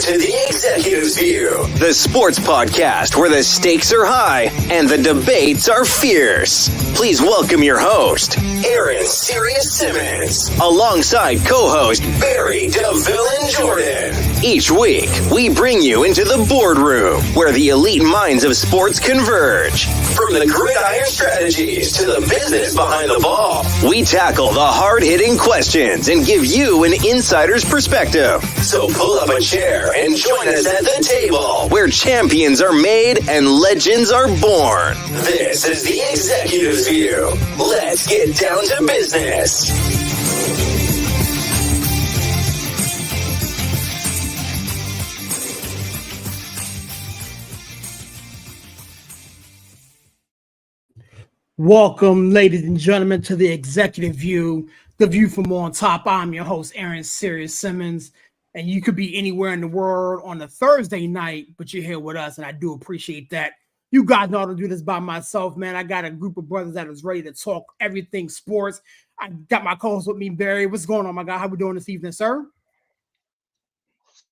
to The Executive's View, the sports podcast where the stakes are high and the debates are fierce. Please welcome your host, Aaron Sirius Simmons, alongside co-host Barry DeVille and Jordan. Each week, we bring you into the boardroom where the elite minds of sports converge. From the gridiron strategies to the business behind the ball, we tackle the hard-hitting questions and give you an insider's perspective. So pull up a chair and join us at the table where champions are made and legends are born. This is The Executive's View. Let's get down to business. Welcome, ladies and gentlemen, to the Executive View, the view from on top. I'm your host, Aaron Sirius Simmons, and you could be anywhere in the world on a Thursday night, but you're here with us, and I do appreciate that. You guys know how to do this by myself, man. I got a group of brothers that is ready to talk everything sports. I got my co-host with me, Barry. What's going on, my guy? How we doing this evening, sir?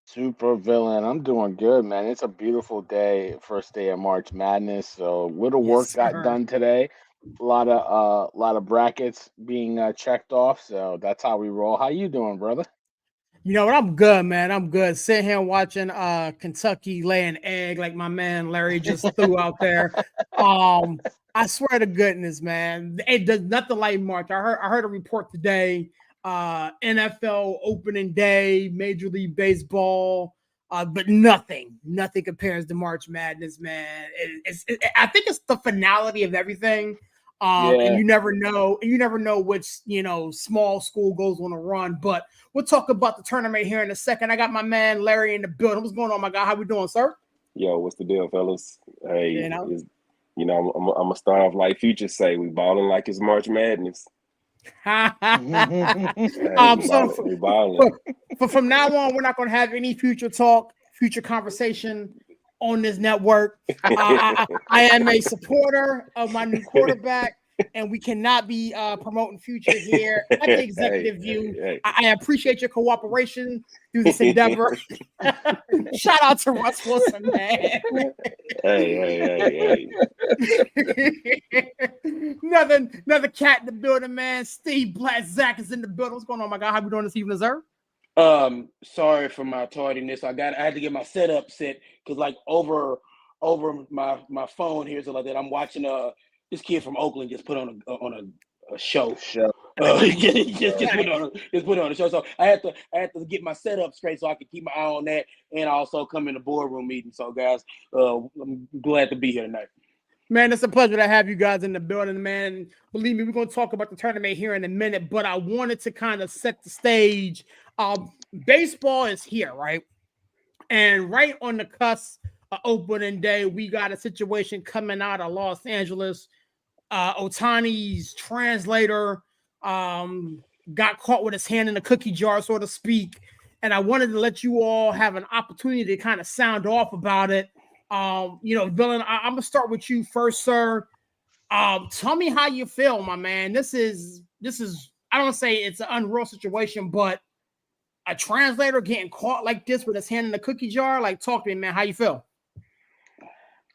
Super villain. I'm doing good, man. It's a beautiful day, first day of March Madness. So little work got done today. A lot of brackets being checked off. So that's how we roll. How you doing, brother? You know what? I'm good, man. I'm good. Sitting here watching Kentucky lay an egg like my man Larry just threw out there. I swear to goodness, man, it does nothing like March. I heard a report today. NFL opening day, Major League Baseball, but nothing compares to March Madness, man. I think it's the finality of everything. And you never know which, small school goes on a run, but we'll talk about the tournament here in a second. I got my man Larry in the building. What's going on, my guy? How we doing, sir? Yo, what's the deal, fellas? Hey, I'm gonna start off like Future say, we balling like it's March Madness. Hey, from now on, we're not going to have any future talk, future conversation on this network. I am a supporter of my new quarterback, and we cannot be promoting Future here at the Executive View. I appreciate your cooperation through this endeavor. Shout out to Russ Wilson, man. Hey. Another cat in the building, man. Steve Black Zach is in the building. What's going on, my guy? How we doing this evening, sir? Sorry for my tardiness. I had to get my setup set because like over my phone here, so like that I'm watching this kid from Oakland just put on a show. Just put on a show. So I had to get my setup straight so I could keep my eye on that and also come in the boardroom meeting. So guys, I'm glad to be here tonight. Man, it's a pleasure to have you guys in the building, man. Believe me, we're going to talk about the tournament here in a minute, but I wanted to kind of set the stage. Baseball is here, right? And right on the cusp of opening day, we got a situation coming out of Los Angeles. Ohtani's translator got caught with his hand in the cookie jar, so to speak. And I wanted to let you all have an opportunity to kind of sound off about it. Villain, I'm gonna start with you first, sir. Tell me how you feel, my man. This is I don't say it's an unreal situation, but a translator getting caught like this with his hand in the cookie jar, like, talk to me, man. How you feel?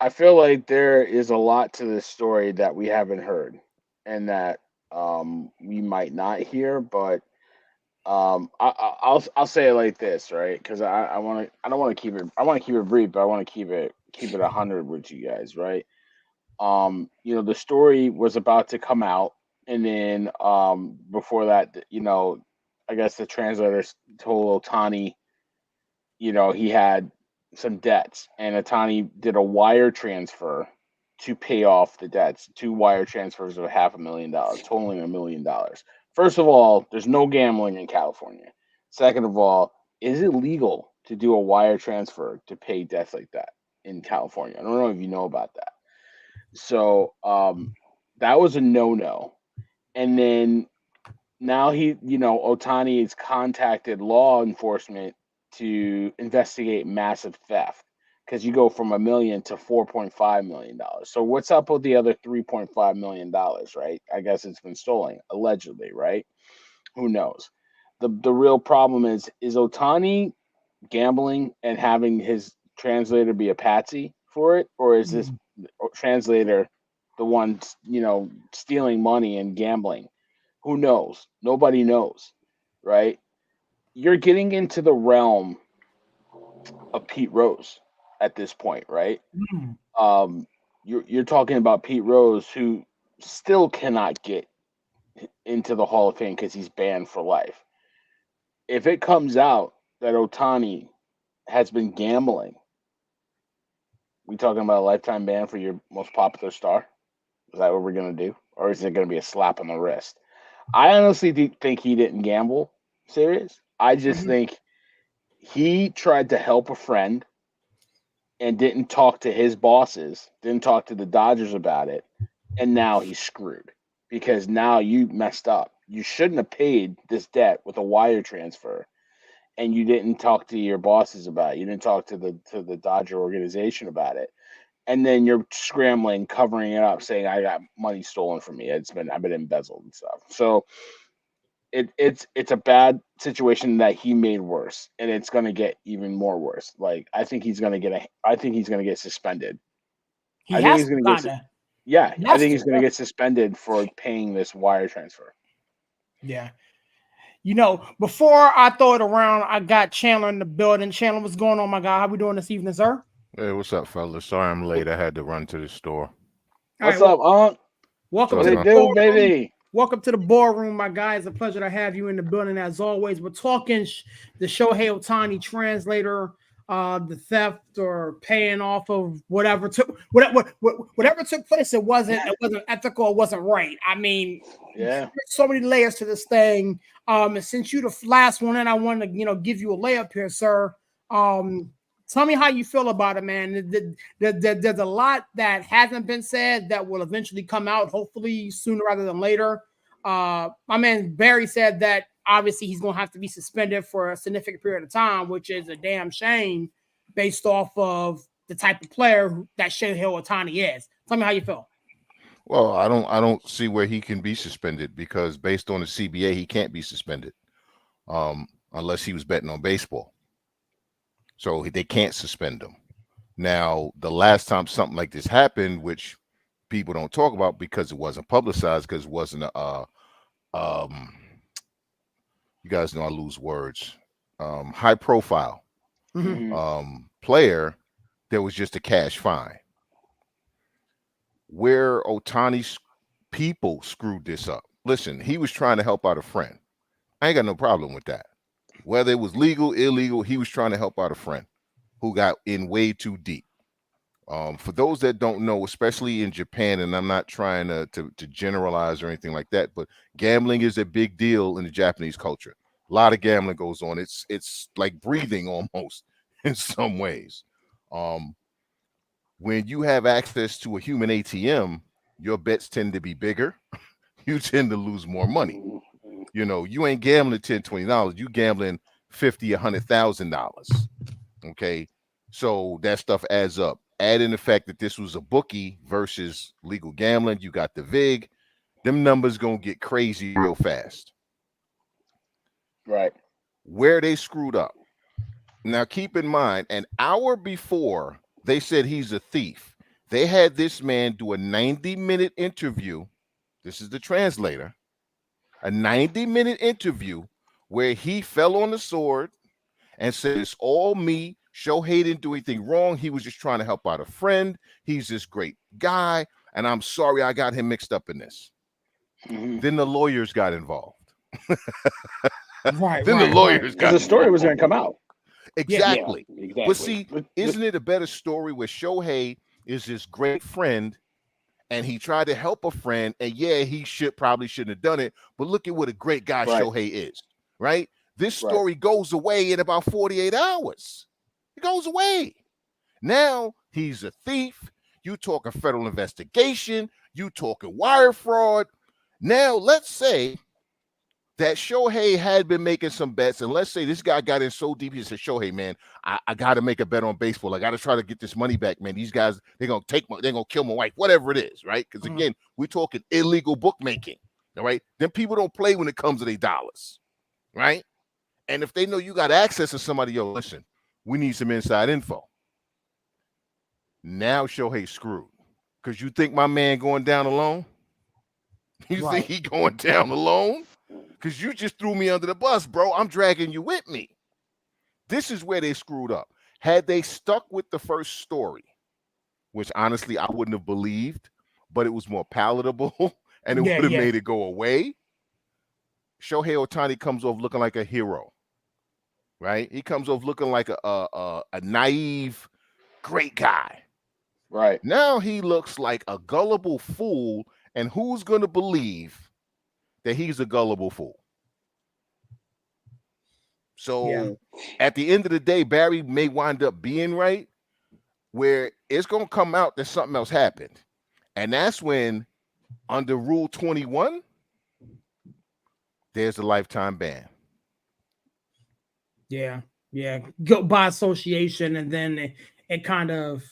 I feel like there is a lot to this story that we haven't heard and that we might not hear, but I'll say it like this, right? Because I want to keep it brief, but I want to keep it 100 with you guys, right? The story was about to come out, and then before that, I guess the translators told Ohtani, he had some debts, and Ohtani did a wire transfer to pay off the debts. 2 wire transfers of $500,000, totaling $1 million. First of all, there's no gambling in California. Second of all, is it legal to do a wire transfer to pay debts like that in California? I don't know if you know about that. So that was a no-no. And then now Ohtani has contacted law enforcement to investigate massive theft because you go from $1 million to $4.5 million. So what's up with the other $3.5 million, right? I guess it's been stolen, allegedly, right? Who knows? The real problem is Ohtani gambling and having his translator be a patsy for it, or is this translator the one, stealing money and gambling? Who knows? Nobody knows, right? You're getting into the realm of Pete Rose at this point, right? You're talking about Pete Rose, who still cannot get into the Hall of Fame because he's banned for life. If it comes out that Ohtani has been gambling, we talking about a lifetime ban for your most popular star? Is that what we're gonna do, or is it gonna be a slap on the wrist? I honestly think he didn't gamble serious. I just think he tried to help a friend and didn't talk to his bosses, didn't talk to the Dodgers about it, and now he's screwed because now you messed up. You shouldn't have paid this debt with a wire transfer, and you didn't talk to your bosses about it. You didn't talk to the Dodger organization about it. And then you're scrambling, covering it up, saying I got money stolen from me. I've been embezzled and stuff. So it's a bad situation that he made worse, and it's going to get even more worse. Like I think he's going to get suspended. I think he's going to get suspended for paying this wire transfer. Yeah. Before I throw it around, I got Chandler in the building. Chandler, what's going on, my guy? How we doing this evening, sir? Hey, what's up, fellas? Sorry I'm late. I had to run to the store. What's up, Unc? Welcome to the boardroom, baby. Welcome to the boardroom, my guy. It's a pleasure to have you in the building as always. We're talking the Shohei Ohtani translator, the theft or paying off of whatever took place. It wasn't ethical. It wasn't right. I mean, there's so many layers to this thing. And since you're the last one, and I want to give you a layup here, sir. Tell me how you feel about it, man. There's a lot that hasn't been said that will eventually come out, hopefully sooner rather than later. My man Barry said that obviously he's going to have to be suspended for a significant period of time, which is a damn shame based off of the type of player that Shohei Ohtani is. Tell me how you feel. Well, I don't see where he can be suspended because based on the CBA, he can't be suspended unless he was betting on baseball. So they can't suspend him. Now, the last time something like this happened, which people don't talk about because it wasn't publicized, because it wasn't you guys know I lose words, high profile player, there was just a cash fine. Where Ohtani's people screwed this up. Listen, he was trying to help out a friend. I ain't got no problem with that. Whether it was legal, illegal, he was trying to help out a friend who got in way too deep. For those that don't know, especially in Japan, and I'm not trying to generalize or anything like that, but gambling is a big deal in the Japanese culture. A lot of gambling goes on. It's like breathing almost in some ways. When you have access to a human ATM, your bets tend to be bigger. You tend to lose more money. You ain't gambling $10, $20. You gambling $50,000, $100,000. Okay, so that stuff adds up. Add in the fact that this was a bookie versus legal gambling. You got the VIG. Them numbers gonna get crazy real fast. Right. Where they screwed up. Now, keep in mind, an hour before they said he's a thief, they had this man do a 90-minute interview. This is the translator. A 90-minute interview where he fell on the sword and said, it's all me. Shohei didn't do anything wrong. He was just trying to help out a friend. He's this great guy, and I'm sorry I got him mixed up in this. Then the lawyers got involved. The lawyers got involved. The story was going to come out. Exactly. But see, isn't it a better story where Shohei is this great friend and he tried to help a friend, and he probably shouldn't have done it, but look at what a great guy Shohei is, right? This story goes away in about 48 hours. It goes away. Now he's a thief. You talk a federal investigation. You talk a wire fraud. Now let's say that Shohei had been making some bets, and let's say this guy got in so deep, he said, Shohei, man, I got to make a bet on baseball. I got to try to get this money back, man. These guys, they're going to kill my wife, whatever it is, right? Because, again, we're talking illegal bookmaking, all right? Then people don't play when it comes to their dollars, right? And if they know you got access to somebody, listen, We need some inside info. Now Shohei screwed. Because you think my man going down alone? You think he going down alone? Because you just threw me under the bus, bro. I'm dragging you with me. This is where they screwed up. Had they stuck with the first story, which honestly I wouldn't have believed, but it was more palatable and it would have made it go away. Shohei Ohtani comes off looking like a hero, right? He comes off looking like a naive, great guy. Right. Now he looks like a gullible fool, and who's going to believe that he's a gullible fool? So at the end of the day, Barry may wind up being right, where it's going to come out that something else happened. And that's when, under Rule 21, there's a lifetime ban. Yeah. Go by association, and then it kind of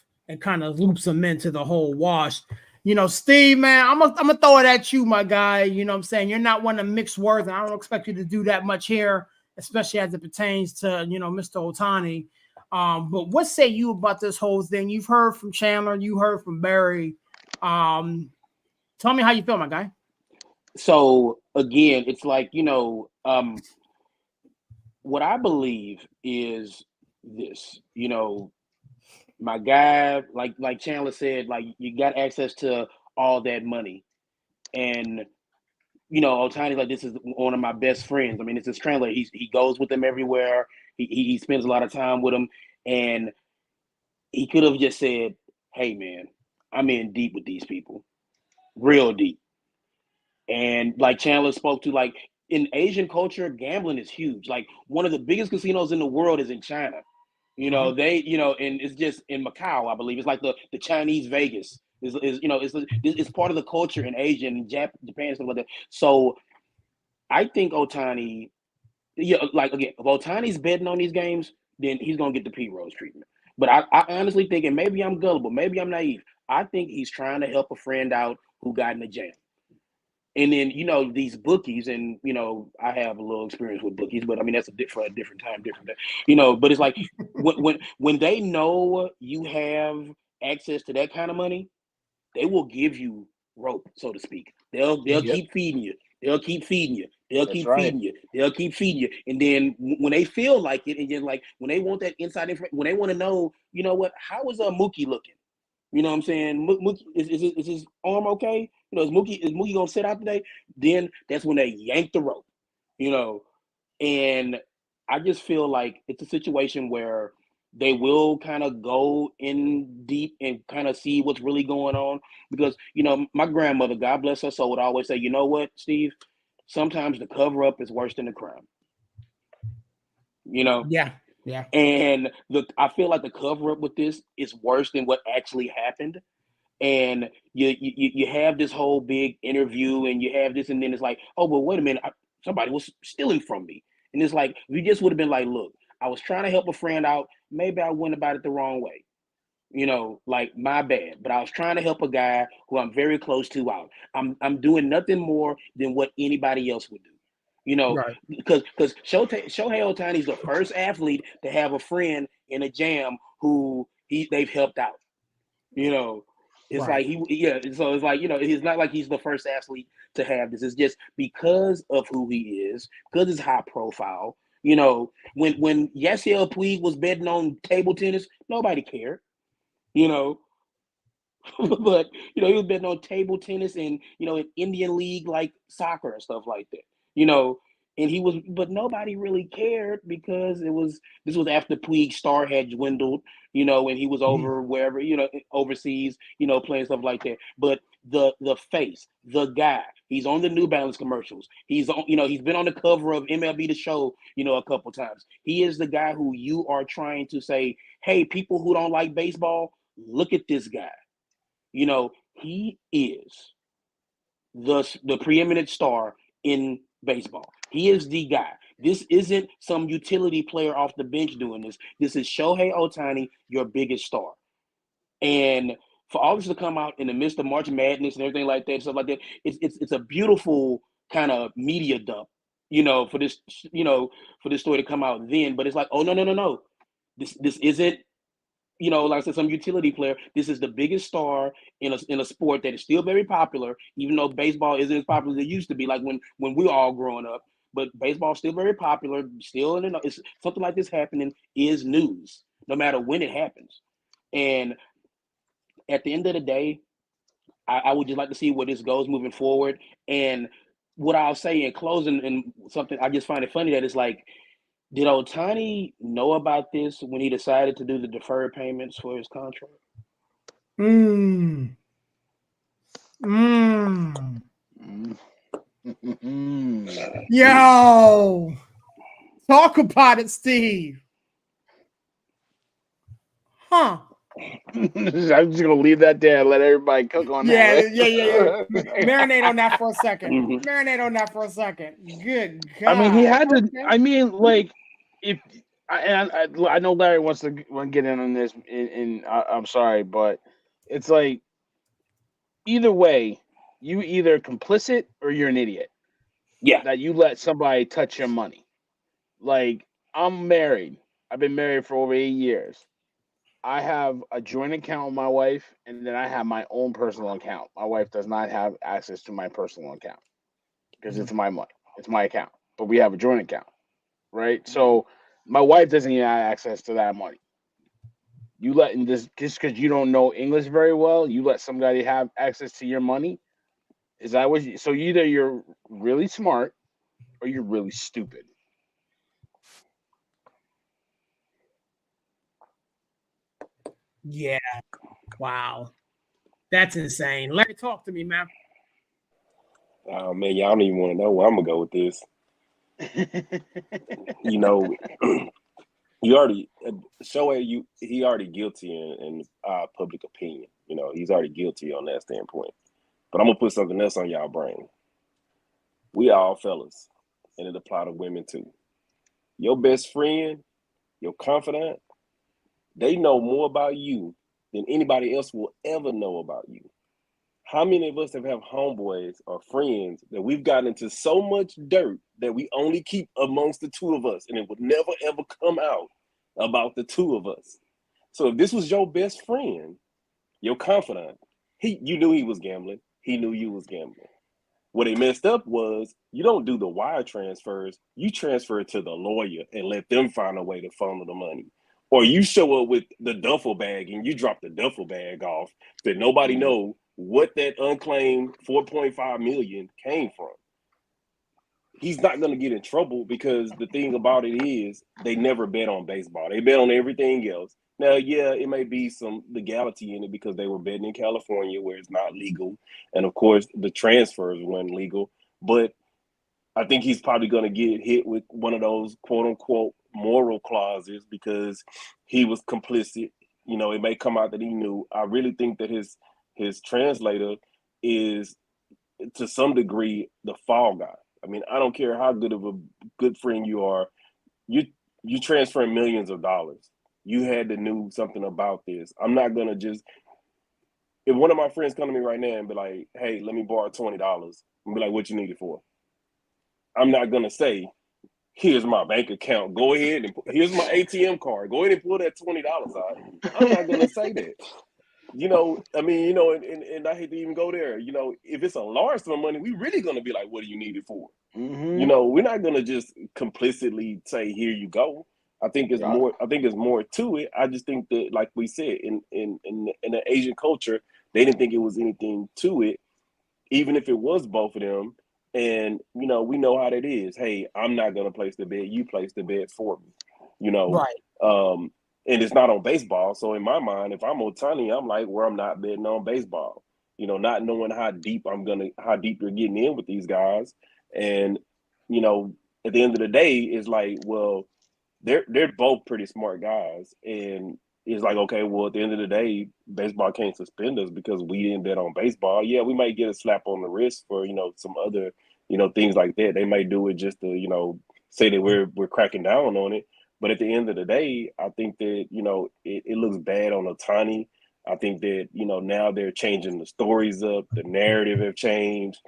loops them into the whole wash. You know, Steve, man, I'm gonna throw it at you, my guy. You know what I'm saying? You're not one of mixed words, and I don't expect you to do that much here, especially as it pertains to, you know, Mr. Ohtani. But what say you about this whole thing? You've heard from Chandler, you heard from Barry. Tell me how you feel, my guy. So again, it's like, you know, what I believe is this, you know, my guy, like Chandler said, like, you got access to all that money. And, you know, Ohtani's like, this is one of my best friends. I mean, it's his translator. He goes with him everywhere. He spends a lot of time with him. And he could have just said, hey, man, I'm in deep with these people. Real deep. And like Chandler spoke to, like, in Asian culture, gambling is huge. Like, one of the biggest casinos in the world is in China. You know, they, you know, and it's just in Macau, I believe. It's like the Chinese Vegas is you know, it's part of the culture in Asia and Japan and stuff like that. So I think Ohtani, like, again, if Ohtani's betting on these games, then he's gonna get the P Rose treatment. But I honestly think, and maybe I'm gullible, maybe I'm naive, I think he's trying to help a friend out who got in a jam. And then, you know, these bookies, and, you know, I have a little experience with bookies, but I mean, that's for a different time, different day. You know, but it's like when they know you have access to that kind of money, they will give you rope, so to speak. They'll keep feeding you. They'll keep feeding you. They'll keep feeding you. They'll keep feeding you. And then when they feel like it, and then, like, when they want that inside information, when they want to know, you know what, how is Mookie looking? You know what I'm saying? Mookie, is his arm okay? You know, is Mookie gonna sit out today? Then that's when they yank the rope, you know. And I just feel like it's a situation where they will kind of go in deep and kind of see what's really going on. Because, you know, my grandmother, God bless her soul, would always say, you know what, Steve? Sometimes the cover up is worse than the crime. You know? Yeah. And I feel like the cover up with this is worse than what actually happened. And you have this whole big interview, and you have this, and then it's like, oh, well, wait a minute, somebody was stealing from me. And it's like, we just would have been like, look, I was trying to help a friend out. Maybe I went about it the wrong way. You know, like, my bad. But I was trying to help a guy who I'm very close to out. I'm doing nothing more than what anybody else would do. You know, because Shohei Ohtani is the first athlete to have a friend in a jam who they've helped out. You know, it's like so it's like, you know, it's not like he's the first athlete to have this. It's just because of who he is, because it's high profile. You know, when Yasiel Puig was betting on table tennis, nobody cared. You know, but, you know, he was betting on table tennis and, you know, in Indian League, like soccer and stuff like that. You know, and but nobody really cared, because this was after Puig's star had dwindled, you know, and he was over wherever, you know, overseas, you know, playing stuff like that. But the face, the guy, he's on the New Balance commercials. He's on, you know, he's been on the cover of MLB The Show, you know, a couple times. He is the guy who you are trying to say, hey, people who don't like baseball, look at this guy. You know, he is the preeminent star in baseball. He is the guy. This isn't some utility player off the bench doing this. This is Shohei Ohtani, your biggest star. And for all this to come out in the midst of March Madness and everything like that, stuff like that, it's a beautiful kind of media dump, you know, for this, you know, for this story to come out then. But it's like, oh, no. This isn't, you know, like I said, some utility player. This is the biggest star in a sport that is still very popular, even though baseball isn't as popular as it used to be, like when we were all growing up. But baseball is still very popular. Still, it's something like this happening is news, no matter when it happens. And at the end of the day, I would just like to see where this goes moving forward. And what I'll say in closing, and something I just find it funny that it's like, did Ohtani know about this when he decided to do the deferred payments for his contract? Yo, talk about it, Steve. Huh? I'm just gonna leave that there and let everybody cook on that. Yeah. Marinate on that for a second. Marinate on that for a second. Good God. I mean, he had to. Okay. I mean, like, if I know Larry wants to get in on this, and I'm sorry, but it's like either way, you either complicit or you're an idiot. Yeah, that you let somebody touch your money. Like, I'm married. I've been married for over 8 years. I have a joint account with my wife, and then I have my own personal account. My wife does not have access to my personal account because it's my money. It's my account. But we have a joint account, right? So my wife doesn't even have access to that money. You letting this just because you don't know English very well, you let somebody have access to your money? Is that what so either you're really smart or you're really stupid. Yeah. Wow. That's insane. Larry, talk to me, man. Oh, man, y'all don't even want to know where I'm going to go with this. You know, he already guilty in public opinion. You know, he's already guilty on that standpoint. But I'm going to put something else on y'all brain. We all fellas, and it apply to women too. Your best friend, your confidant, they know more about you than anybody else will ever know about you. How many of us have homeboys or friends that we've gotten into so much dirt that we only keep amongst the two of us, and it would never, ever come out about the two of us? So if this was your best friend, your confidant, you knew he was gambling. He knew you was gambling. What they messed up was you don't do the wire transfers. You transfer it to the lawyer and let them find a way to funnel the money. Or you show up with the duffel bag and you drop the duffel bag off that nobody know what that unclaimed $4.5 million came from. He's not going to get in trouble because the thing about it is they never bet on baseball. They bet on everything else. Now, yeah, it may be some legality in it because they were betting in California where it's not legal. And, of course, the transfers weren't legal. But I think he's probably going to get hit with one of those, quote-unquote, moral clauses because he was complicit. You know, it may come out that he knew. I really think that his translator is, to some degree, the fall guy. I mean, I don't care how good of a good friend you are. You transferring millions of dollars. You had to know something about this. I'm not going to just – if one of my friends come to me right now and be like, hey, let me borrow $20, I'm be like, what you need it for? I'm not going to say, here's my bank account. Go ahead and here's my ATM card. Go ahead and pull that $20 out. I'm not going to say that. You know, I mean, you know, and I hate to even go there. You know, if it's a large sum of money, we really going to be like, what do you need it for? Mm-hmm. You know, we're not going to just complicitly say, here you go. I think it's more. I think there's more to it. I just think that, like we said, in the Asian culture, they didn't think it was anything to it, even if it was both of them. And you know, we know how that is. Hey, I'm not going to place the bet. You place the bet for me. You know, right? And it's not on baseball. So in my mind, if I'm Ohtani, I'm like, well, I'm not betting on baseball. You know, not knowing how deep you're getting in with these guys. And, you know, at the end of the day, it's like, well, they're both pretty smart guys. And it's like, okay, well, at the end of the day, baseball can't suspend us because we didn't bet on baseball. Yeah, we might get a slap on the wrist for, you know, some other, you know, things like that. They might do it just to, you know, say that we're cracking down on it. But at the end of the day, I think that, you know, it looks bad on Ohtani. I think that, you know, now they're changing the stories up. The narrative have changed.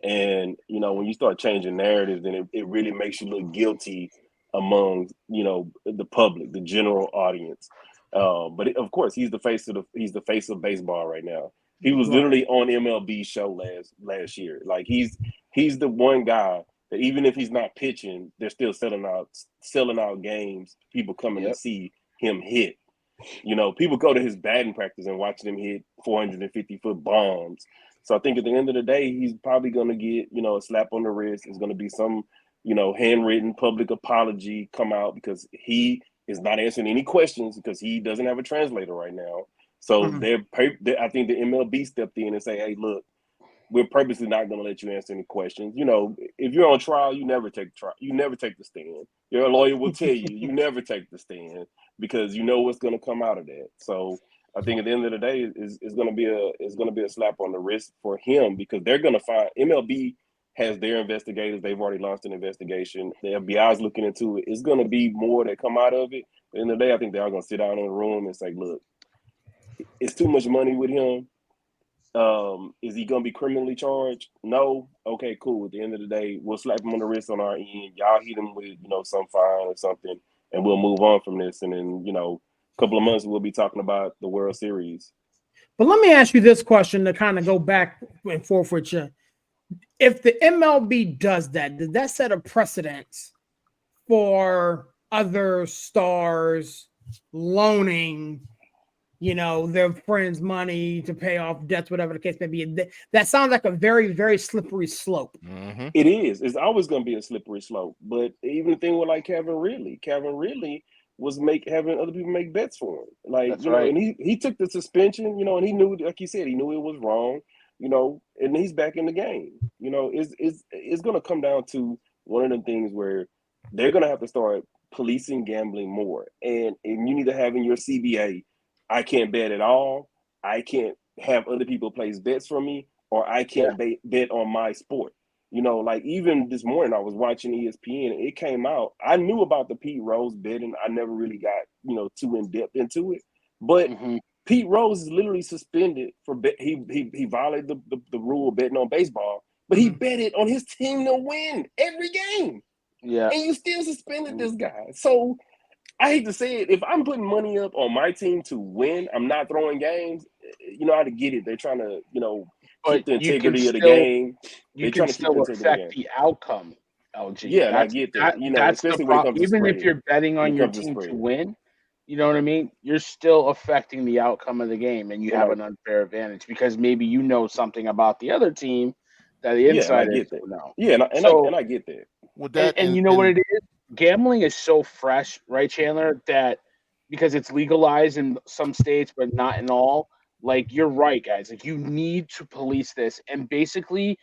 And, you know, when you start changing narratives, then it really makes you look guilty among the public, the general audience. But of course, he's the face of baseball right now. He was literally on MLB show last year. Like he's the one guy that even if he's not pitching, they're still selling out games. People coming to see him hit. People go to his batting practice and watching him hit 450-foot bombs. So I think at the end of the day, he's probably going to get, a slap on the wrist. It's going to be some, handwritten public apology come out because he is not answering any questions because he doesn't have a translator right now. So I think the MLB stepped in and say, hey, look, we're purposely not going to let you answer any questions. If you're on trial, you never take the stand. Your lawyer will tell you, you never take the stand because you know what's going to come out of that. So I think at the end of the day, it's going to be a slap on the wrist for him because they're going to find MLB has their investigators. They've already launched an investigation. The FBI is looking into it. It's going to be more that come out of it. At the end of the day, I think they're all going to sit down in a room and say, look, it's too much money with him. Is he going to be criminally charged? No. Okay, cool. At the end of the day, we'll slap him on the wrist on our end. Y'all hit him with, some fine or something, and we'll move on from this. And then, a couple of months, we'll be talking about the World Series. But let me ask you this question to kind of go back and forth with you. If the MLB does that, does that set a precedence for other stars loaning, their friends' money to pay off debts, whatever the case may be? That sounds like a very, very slippery slope. Mm-hmm. It is. It's always going to be a slippery slope. But even the thing with like Kevin Ridley was having other people make bets for him. Like, That's right. And he took the suspension, and he knew, like you said, he knew it was wrong. And he's back in the game. It's going to come down to one of the things where they're going to have to start policing gambling more. And you need to have in your CBA, I can't bet at all. I can't have other people place bets for me, or I can't bet on my sport. Like even this morning I was watching ESPN and it came out. I knew about the Pete Rose betting. I never really got, too in depth into it. But Pete Rose is literally suspended for he violated the rule of betting on baseball, but he betted on his team to win every game. Yeah. And you still suspended this guy. So I hate to say it, if I'm putting money up on my team to win, I'm not throwing games. I get it. They're trying to, keep the integrity of the game. You can still affect the outcome, LG. Yeah, I get that. That's the problem. Even if you're betting on your team to win, you know what I mean? You're still affecting the outcome of the game, and you have an unfair advantage because maybe you know something about the other team that the insiders don't know. Yeah, and I get that. Well, and you know what it is? Gambling is so fresh, right, Chandler, that because it's legalized in some states but not in all, like you're right, guys. Like you need to police this, and basically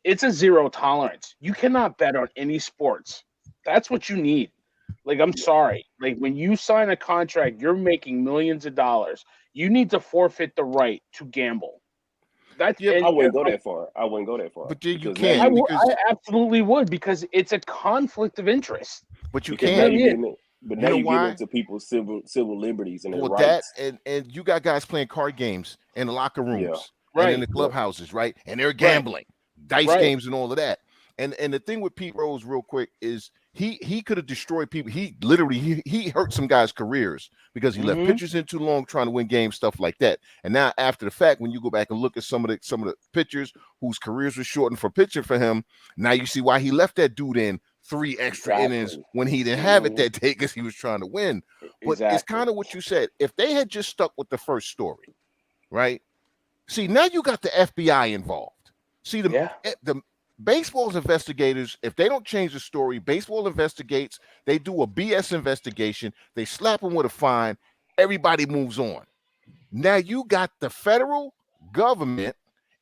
it's a zero tolerance. You cannot bet on any sports. That's what you need. Like, I'm sorry. Like, when you sign a contract, you're making millions of dollars. You need to forfeit the right to gamble. I wouldn't go that far. But you can't. I absolutely would because it's a conflict of interest. But you can't. But now you get into people's civil liberties and their rights. That and you got guys playing card games in the locker rooms and in the clubhouses, right? And they're gambling, dice games and all of that. And the thing with Pete Rose, real quick, is he could have destroyed people. He literally he hurt some guys' careers because he left pitchers in too long trying to win games, stuff like that. And now after the fact, when you go back and look at some of the pitchers whose careers were shortened for pitching for him, now you see why he left that dude in 3 extra innings when he didn't have it that day because he was trying to win. But it's kind of what you said. If they had just stuck with the first story, right? See, now you got the FBI involved. See, the baseball's investigators, if they don't change the story, baseball investigates, they do a BS investigation, they slap them with a fine, everybody moves on. Now you got the federal government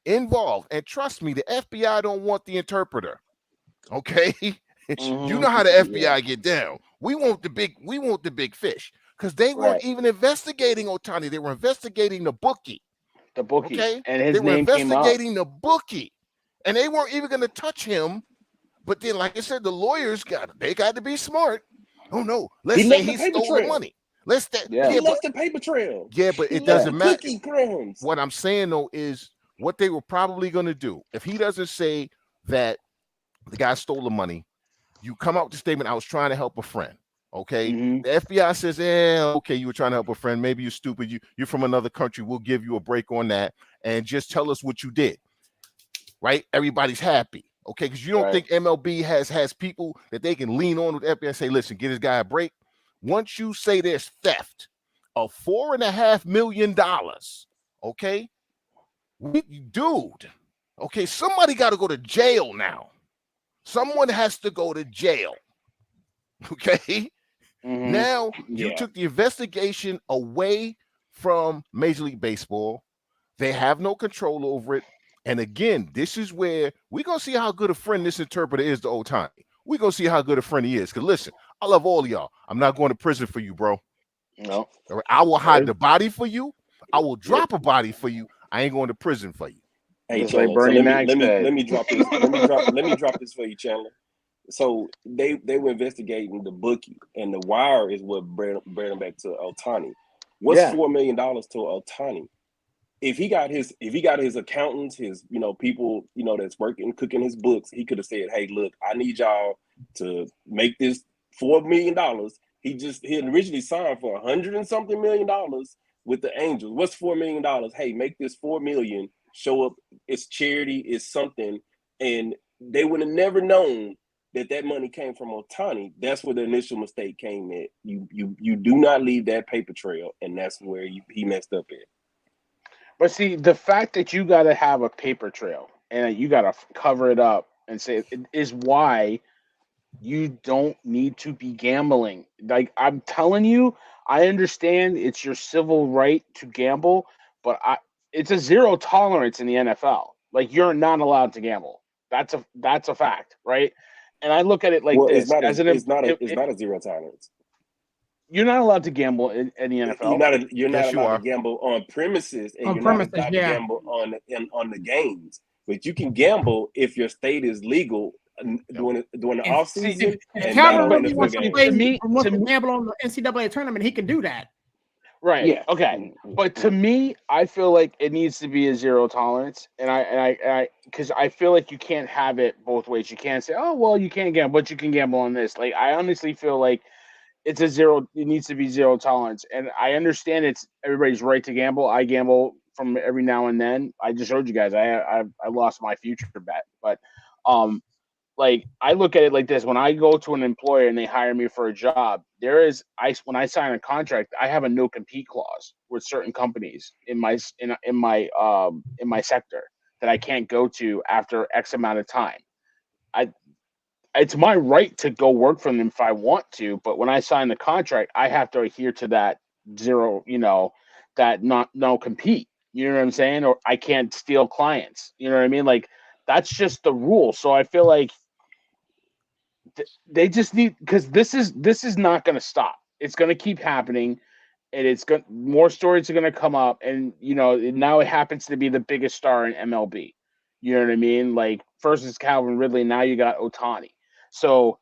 involved. And trust me, the FBI don't want the interpreter. Okay? You know how the FBI get down. We want the big fish. Because they weren't even investigating Ohtani, they were investigating the bookie. Okay? And his they were name investigating the bookie. And they weren't even going to touch him. But then, like I said, the lawyers got to be smart. Oh, no. Let's say he stole the money. He left the paper trail. Yeah, but it doesn't matter. What I'm saying, though, is what they were probably going to do. If he doesn't say that the guy stole the money, You come out with the statement, I was trying to help a friend. Okay. Mm-hmm. The FBI says, okay, you were trying to help a friend. Maybe you're stupid. You're from another country. We'll give you a break on that. And just tell us what you did. Right? Everybody's happy. Okay. Because you don't think MLB has people that they can lean on with the FBI and say, listen, get this guy a break. Once you say there's theft of $4.5 million, okay, dude, okay, somebody got to go to jail now. Someone has to go to jail. Okay. Mm-hmm. Now you took the investigation away from Major League Baseball. They have no control over it. And again, this is where we're going to see how good a friend this interpreter is to Ohtani. We're going to see how good a friend he is. Because listen, I love all of y'all. I'm not going to prison for you, bro. No. I will hide the body for you. I will drop a body for you. I ain't going to prison for you. Hey, like Bernie Mac let me drop this. Let me drop this for you, Chandler. So they were investigating the bookie, and the wire is what brought him back to Ohtani. What's $4 million to Ohtani? If he got his accountants, his people that's working cooking his books, he could have said, "Hey, look, I need y'all to make this $4 million." He had originally signed for $100 and something million with the Angels. What's $4 million? Hey, make this $4 million. Show up. It's charity. It's something, and they would have never known that money came from Ohtani. That's where the initial mistake came in. You do not leave that paper trail, and that's where he messed up at. But see, the fact that you got to have a paper trail and you got to cover it up and say it is why you don't need to be gambling. Like I'm telling you, I understand it's your civil right to gamble, but it's a zero tolerance in the NFL. Like you're not allowed to gamble. That's a fact, right? And I look at it like this: it's not a zero tolerance. You're not allowed to gamble in the NFL. You're not allowed to gamble on premises, and you're not allowed to gamble on the games. But you can gamble if your state is legal during the off season. If Calvin Ridley wants to gamble on the NCAA tournament, he can do that. Right. Yeah. Okay. But to me, I feel like it needs to be a zero tolerance, and I because I feel like you can't have it both ways. You can't say, "Oh, well, you can't gamble, but you can gamble on this." Like I honestly feel like it's a zero. It needs to be zero tolerance, and I understand it's everybody's right to gamble. I gamble from every now and then. I just showed you guys I lost my future bet, but like I look at it like this: when I go to an employer and they hire me for a job, when I sign a contract, I have a no compete clause with certain companies in my sector that I can't go to after X amount of time. It's my right to go work for them if I want to, but when I sign the contract, I have to adhere to that zero, that no compete. You know what I'm saying? Or I can't steal clients. You know what I mean? Like that's just the rule. So I feel like they just need, because this is not going to stop. It's going to keep happening, and more stories are going to come up. And now it happens to be the biggest star in MLB. You know what I mean? Like first is Calvin Ridley, now you got Ohtani. So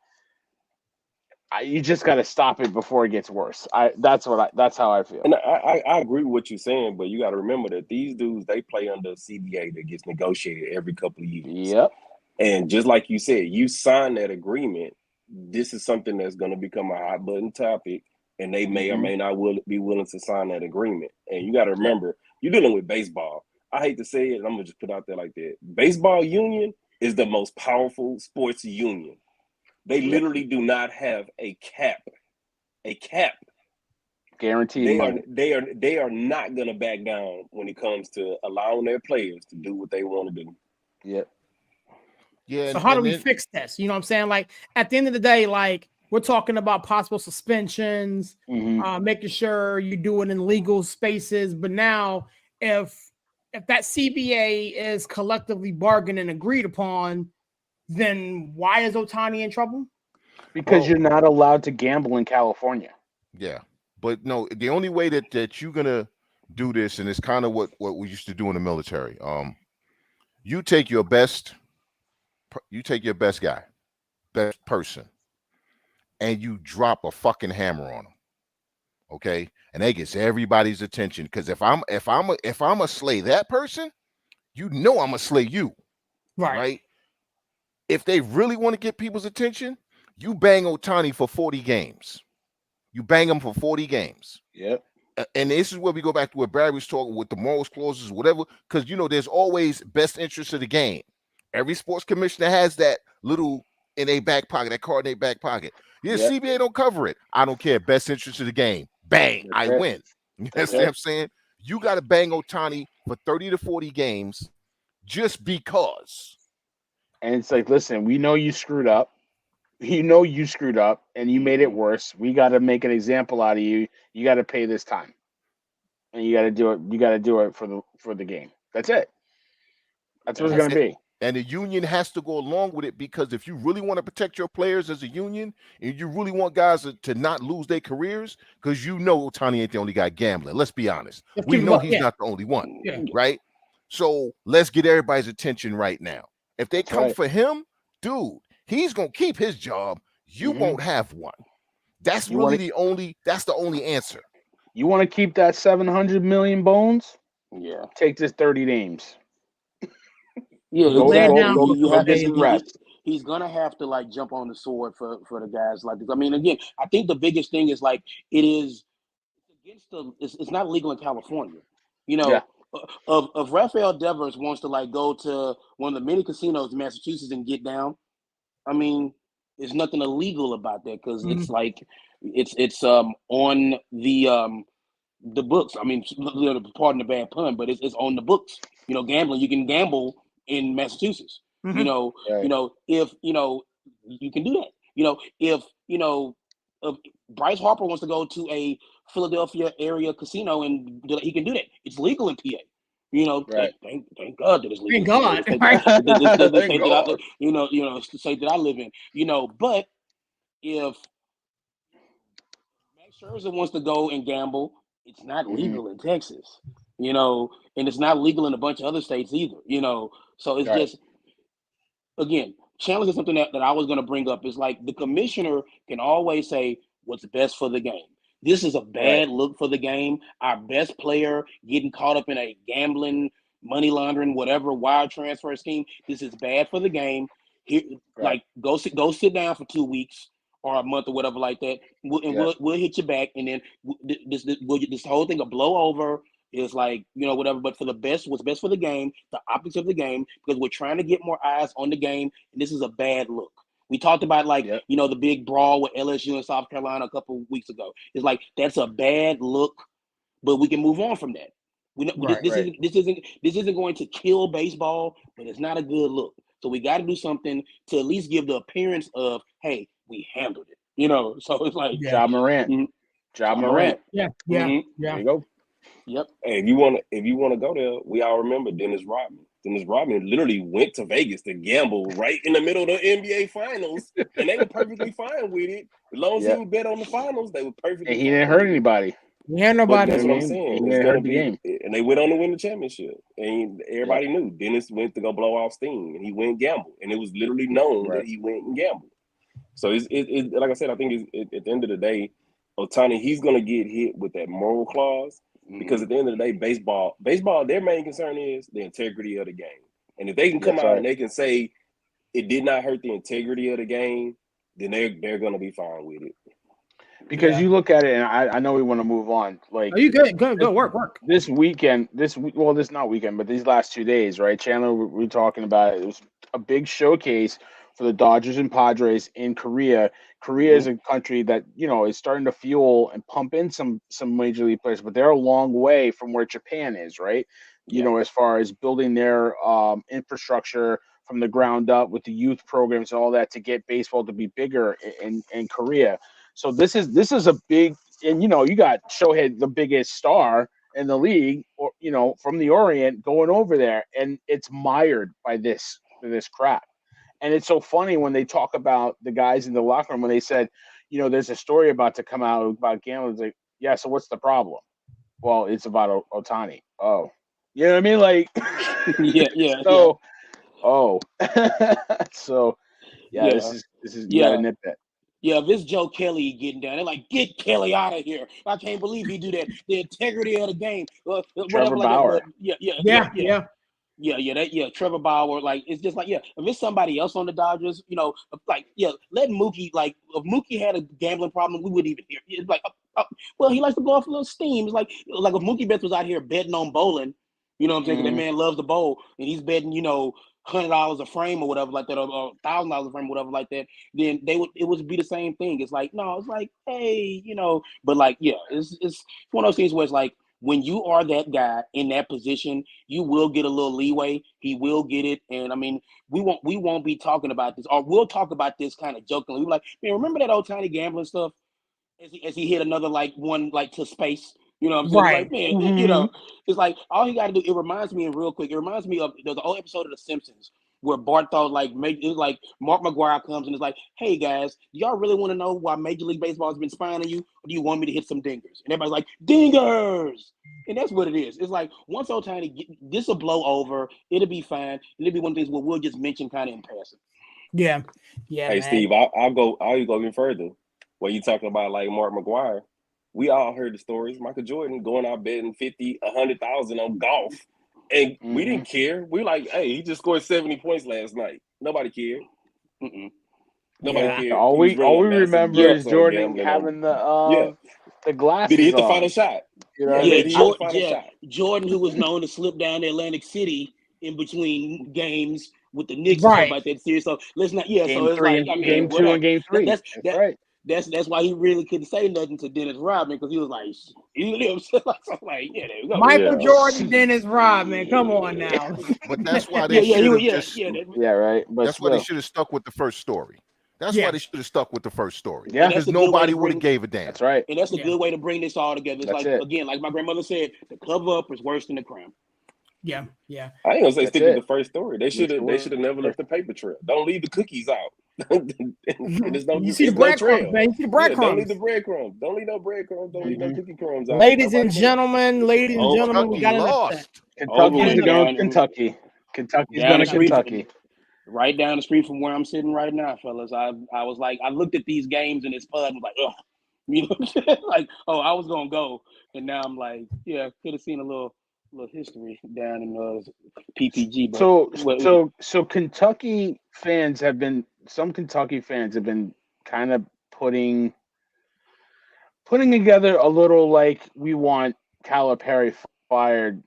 you just got to stop it before it gets worse. That's how I feel. And I agree with what you're saying, but you got to remember that these dudes, they play under a CBA that gets negotiated every couple of years. Yep. And just like you said, you sign that agreement. This is something that's going to become a hot button topic, and they may or may not be willing to sign that agreement. And you got to remember, you're dealing with baseball. I hate to say it, and I'm going to just put it out there like that. Baseball union is the most powerful sports union. They literally do not have a cap. A cap. Guaranteed money. They are not going to back down when it comes to allowing their players to do what they want to do. Yep. Yeah. So how do we fix this? You know what I'm saying? Like at the end of the day, like we're talking about possible suspensions, making sure you do it in legal spaces. But now if that CBA is collectively bargained and agreed upon, then why is Ohtani in trouble? Because you're not allowed to gamble in California. Yeah. But no, the only way that you're gonna do this, and it's kind of what we used to do in the military. You take your best guy, best person, and you drop a fucking hammer on him. Okay, and that gets everybody's attention. Because if I'm a slay that person, I'm gonna slay you. Right. If they really want to get people's attention, You bang Ohtani for 40 games. You bang him for 40 games. Yep. And this is where we go back to what Barry was talking with the morals clauses, whatever, because there's always best interest of the game. Every sports commissioner has that little in a back pocket, that card in a back pocket. CBA don't cover it. I don't care. Best interest of the game. Bang, I win. You understand what I'm saying? You got to bang Ohtani for 30 to 40 games just because. And it's like, listen, we know you screwed up. You screwed up and you made it worse. We got to make an example out of you. You got to pay this time. And you got to do it. You got to do it for the game. That's it. That's what it's going to be. And the union has to go along with it, because if you really want to protect your players as a union and you really want guys to not lose their careers, because Ohtani ain't the only guy gambling. Let's be honest. We know he's not the only one, right? So let's get everybody's attention right now. If they come for him, dude, he's going to keep his job. You won't have one. That's the only answer. You want to keep that 700 million bones? Yeah. Take this 30 names. Yeah, rest. He's gonna have to jump on the sword for the guys like this. I mean, again, I think the biggest thing is it's not legal in California. If Rafael Devers wants to go to one of the many casinos in Massachusetts and get down, I mean, there's nothing illegal about that, because it's on the books. I mean, pardon the bad pun, but it's on the books. Gambling, you can gamble in Massachusetts. If you can do that. If Bryce Harper wants to go to a Philadelphia area casino and he can do that. It's legal in PA. Thank God that it's legal. Thank God. The state that I live in. But if Max Scherzer wants to go and gamble, it's not legal in Texas. And it's not legal in a bunch of other states either. So it's just, again, challenge is something that I was going to bring up. Is the commissioner can always say what's best for the game. This is a bad look for the game. Our best player getting caught up in a gambling, money laundering, whatever wire transfer scheme. This is bad for the game. Here, go sit down for 2 weeks or a month or whatever like that. We'll hit you back, and then this whole thing will blow over. Is whatever, but for what's best for the game, the optics of the game, because we're trying to get more eyes on the game, and this is a bad look. We talked about the big brawl with LSU and South Carolina a couple of weeks ago. It's that's a bad look, but we can move on from that. This isn't going to kill baseball, but it's not a good look. So we got to do something to at least give the appearance of, hey, we handled it. So it's Ja Morant. Ja Morant. Yeah. There you go. Yep. Hey, if you want to go there, we all remember Dennis Rodman. Dennis Rodman literally went to Vegas to gamble right in the middle of the NBA Finals, and they were perfectly fine with it. As long as he would bet on the finals, they were perfectly. And he didn't hurt anybody. He had nobody. That's what I'm saying. He didn't hurt the game. And they went on to win the championship. And everybody knew Dennis went to go blow off steam, and he went and gamble. And it was literally known that he went and gambled. So it's like I said, I think at the end of the day, Ohtani, he's going to get hit with that moral clause. Because at the end of the day, baseball, their main concern is the integrity of the game. And if they can come out and they can say it did not hurt the integrity of the game, then they're going to be fine with it. Because you look at it, and I know we want to move on. Are you good? Go work. This weekend, this not weekend, but these last 2 days, right? Chandler, we're talking about it. It was a big showcase for the Dodgers and Padres in Korea. Korea is a country that, is starting to fuel and pump in some major league players, but they're a long way from where Japan is, right? As far as building their infrastructure from the ground up with the youth programs and all that to get baseball to be bigger in Korea. So this is a big, and you got Shohei, the biggest star in the league, or from the Orient, going over there, and it's mired by this crap. And it's so funny when they talk about the guys in the locker room when they said, there's a story about to come out about gambling. It's yeah, so what's the problem? Well, it's about Ohtani. Oh, you know what I mean? Yeah. So, so this is you gotta nip that. Yeah, if it's Joe Kelly getting down, they're get Kelly out of here. I can't believe he do that. The integrity of the game. Trevor Bauer. Yeah. Trevor Bauer, like it's just like if it's somebody else on the Dodgers, let Mookie if Mookie had a gambling problem, we wouldn't even hear. It's like, well, he likes to blow off a little steam. It's like if Mookie Betts was out here betting on bowling, you know what I'm saying? That man loves to bowl, and he's betting, $100 a frame or whatever like that, or $1,000 a frame, or whatever like that. Then it would be the same thing. It's like no, it's like hey, but it's one of those things where it's like, when you are that guy in that position, you will get a little leeway. He will get it, and I mean, we won't be talking about this, or we'll talk about this kind of jokingly. We're like, man, remember that old Tiny gambling stuff? As he hit another one to space. You know what I'm saying? Right. Like, man, it's like all he got to do. It reminds me, and real quick, it reminds me of there's an old episode of The Simpsons where Bart thought it was like Mark McGuire comes and is like, "Hey guys, do y'all really want to know why Major League Baseball has been spying on you, or do you want me to hit some dingers?" And everybody's like, "Dingers!" And that's what it is. It's like once old Tiny, this will blow over. It'll be fine. And it'll be one of the things where we'll just mention kind of in passing. Yeah. Hey, man. Steve, I'll go even further. When you talking about like Mark McGuire, we all heard the stories. Michael Jordan going out betting 50, 100,000 on golf, and we didn't care. We like, hey, he just scored 70 points last night. Nobody cared. Nobody cared. All we remember is Jordan having the glasses. Did he hit the final shot? Jordan, who was known to slip down to Atlantic City in between games with the Knicks Right. and stuff like that series. So let's not. Yeah. Game So it's three, like, I mean, game two and game three. That's right. That's why he really couldn't say nothing to Dennis Rodman, because he was like, you know what I'm saying? Yeah, there we go. Michael Jordan, Dennis Rodman. Come on now. But that's why they should have right. But that's why they should have stuck with the first story. That's why they should have stuck with the first story. Yeah, because nobody would have gave a damn. That's right. And that's a good way to bring this all together. It's again, like my grandmother said, the cover up is worse than the crime. Yeah. I ain't gonna say stick with the first story. They should have never left the paper trail. Don't leave the cookies out. You see the breadcrumbs, man. You see the breadcrumbs. Don't leave the breadcrumbs. Don't leave no breadcrumbs. Don't leave no cookie crumbs out. Ladies and gentlemen, we got lost. Kentucky's going to Kentucky. Kentucky's going to Kentucky. Right down the street from where I'm sitting right now, fellas. I was like, I looked at these games in this pub and was like, ugh. You know what I'm saying? Like, I was gonna go, and now I'm like, could have seen a little history down in PPG. But so Kentucky fans have been kind of putting together a little like, we want Calipari fired.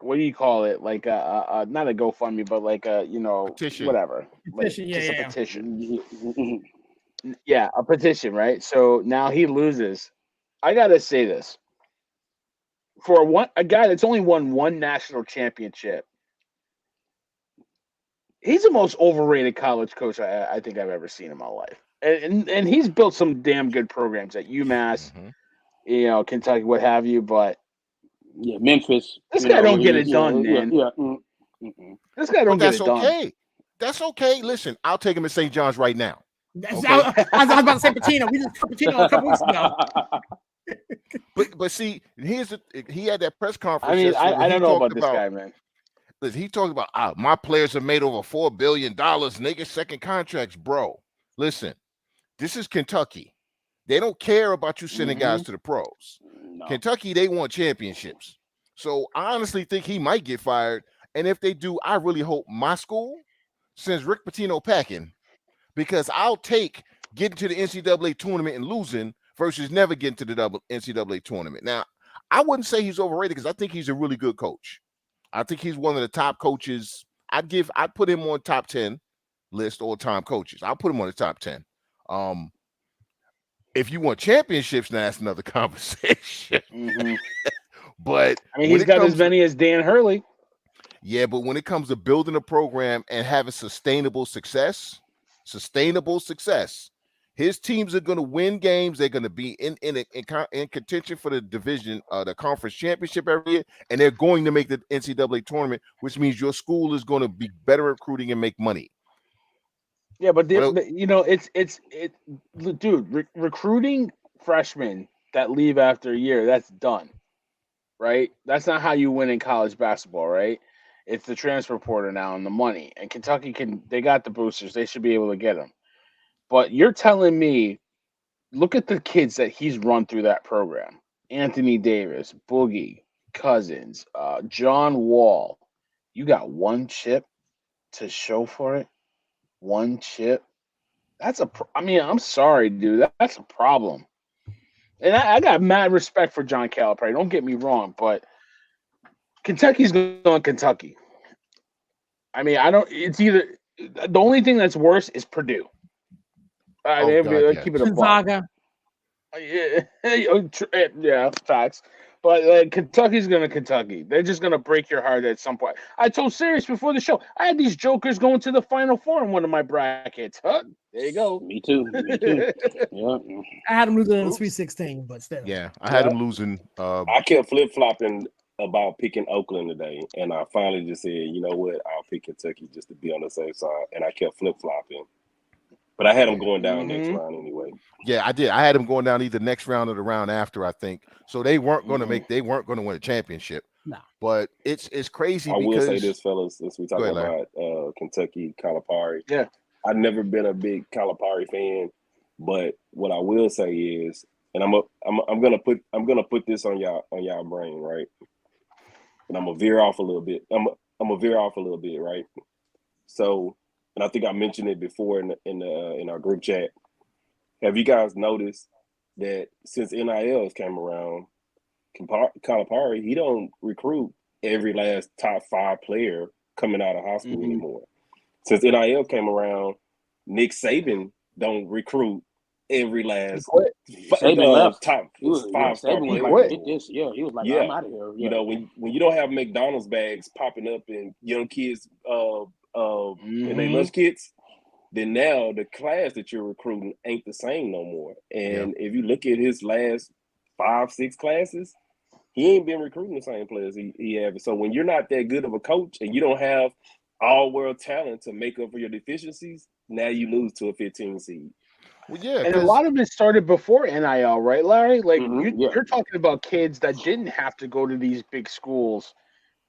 What do you call it? Like not a GoFundMe, but like a petition. Whatever. Petition, a petition. Yeah, a petition, right? So now he loses. I gotta say this. For a guy that's only won one national championship, he's the most overrated college coach I think I've ever seen in my life. And he's built some damn good programs at UMass, Kentucky, what have you, but Memphis. This guy don't get it done, man. This guy don't get it done. That's okay. That's okay. Listen, I'll take him to St. John's right now. Okay? I was about to say Patino. We just put Patino a couple weeks ago. But see, he had that press conference. I mean, I don't know about this guy, man. Listen, he talked about my players have made over $4 billion and they get second contracts, bro. Listen, this is Kentucky. They don't care about you sending guys to the pros. No. Kentucky, they want championships. So I honestly think he might get fired. And if they do, I really hope my school sends Rick Pitino packing, because I'll take getting to the NCAA tournament and losing versus never getting to the NCAA tournament. Now, I wouldn't say he's overrated, because I think he's a really good coach. I think he's one of the top coaches. I'd put him on top 10 list all-time coaches. I'll put him on the top 10. If you want championships, now that's another conversation. But I mean, he's got as many as Dan Hurley. Yeah, but when it comes to building a program and having sustainable success, his teams are going to win games. They're going to be in contention for the division, the conference championship every year, and they're going to make the NCAA tournament, which means your school is going to be better at recruiting and make money. Yeah, but recruiting freshmen that leave after a year, that's done, right? That's not how you win in college basketball, right? It's the transfer portal now and the money. And Kentucky they got the boosters. They should be able to get them. But you're telling me, look at the kids that he's run through that program. Anthony Davis, Boogie, Cousins, John Wall. You got one chip to show for it. One chip. I'm sorry, dude. That's a problem. And I got mad respect for John Calipari. Don't get me wrong, but Kentucky's going Kentucky. I mean, it's either the only thing that's worse is Purdue. Keep it a buck. Yeah, facts. But Kentucky's gonna Kentucky. They're just gonna break your heart at some point. I told Sirius before the show, I had these jokers going to the Final Four in one of my brackets. Huh? There you go. Me too. Yeah. I had them losing in the Sweet 16, but still. Yeah, I had them losing. I kept flip-flopping about picking Oakland today, and I finally just said, you know what, I'll pick Kentucky just to be on the safe side, and I kept flip-flopping. But I had them going down next round anyway. Yeah, I did. I had them going down either next round or the round after, I think. So they weren't going to they weren't going to win a championship. No. But it's crazy. I because... will say this, fellas, since we talk about Kentucky, Calipari. Yeah. I've never been a big Calipari fan, but what I will say is, and I'm gonna put this on y'all brain, right? And I'm gonna veer off a little bit. I'm gonna veer off a little bit, right? So, and I think I mentioned it before in our group chat. Have you guys noticed that since NILs came around, Calipari, he don't recruit every last top 5 player coming out of high school anymore. Since NIL came around, Nick Saban don't recruit every last top 5 star. He was like, I'm out of here. Yeah. You know, when you don't have McDonald's bags popping up and young kids and they lunch kits, then now the class that you're recruiting ain't the same no more. And if you look at his last 5-6 classes, he ain't been recruiting the same players he had. So when you're not that good of a coach and you don't have all-world talent to make up for your deficiencies, now you lose to a 15 seed. Well, yeah, and a lot of it started before NIL, right, Larry? Like you're talking about kids that didn't have to go to these big schools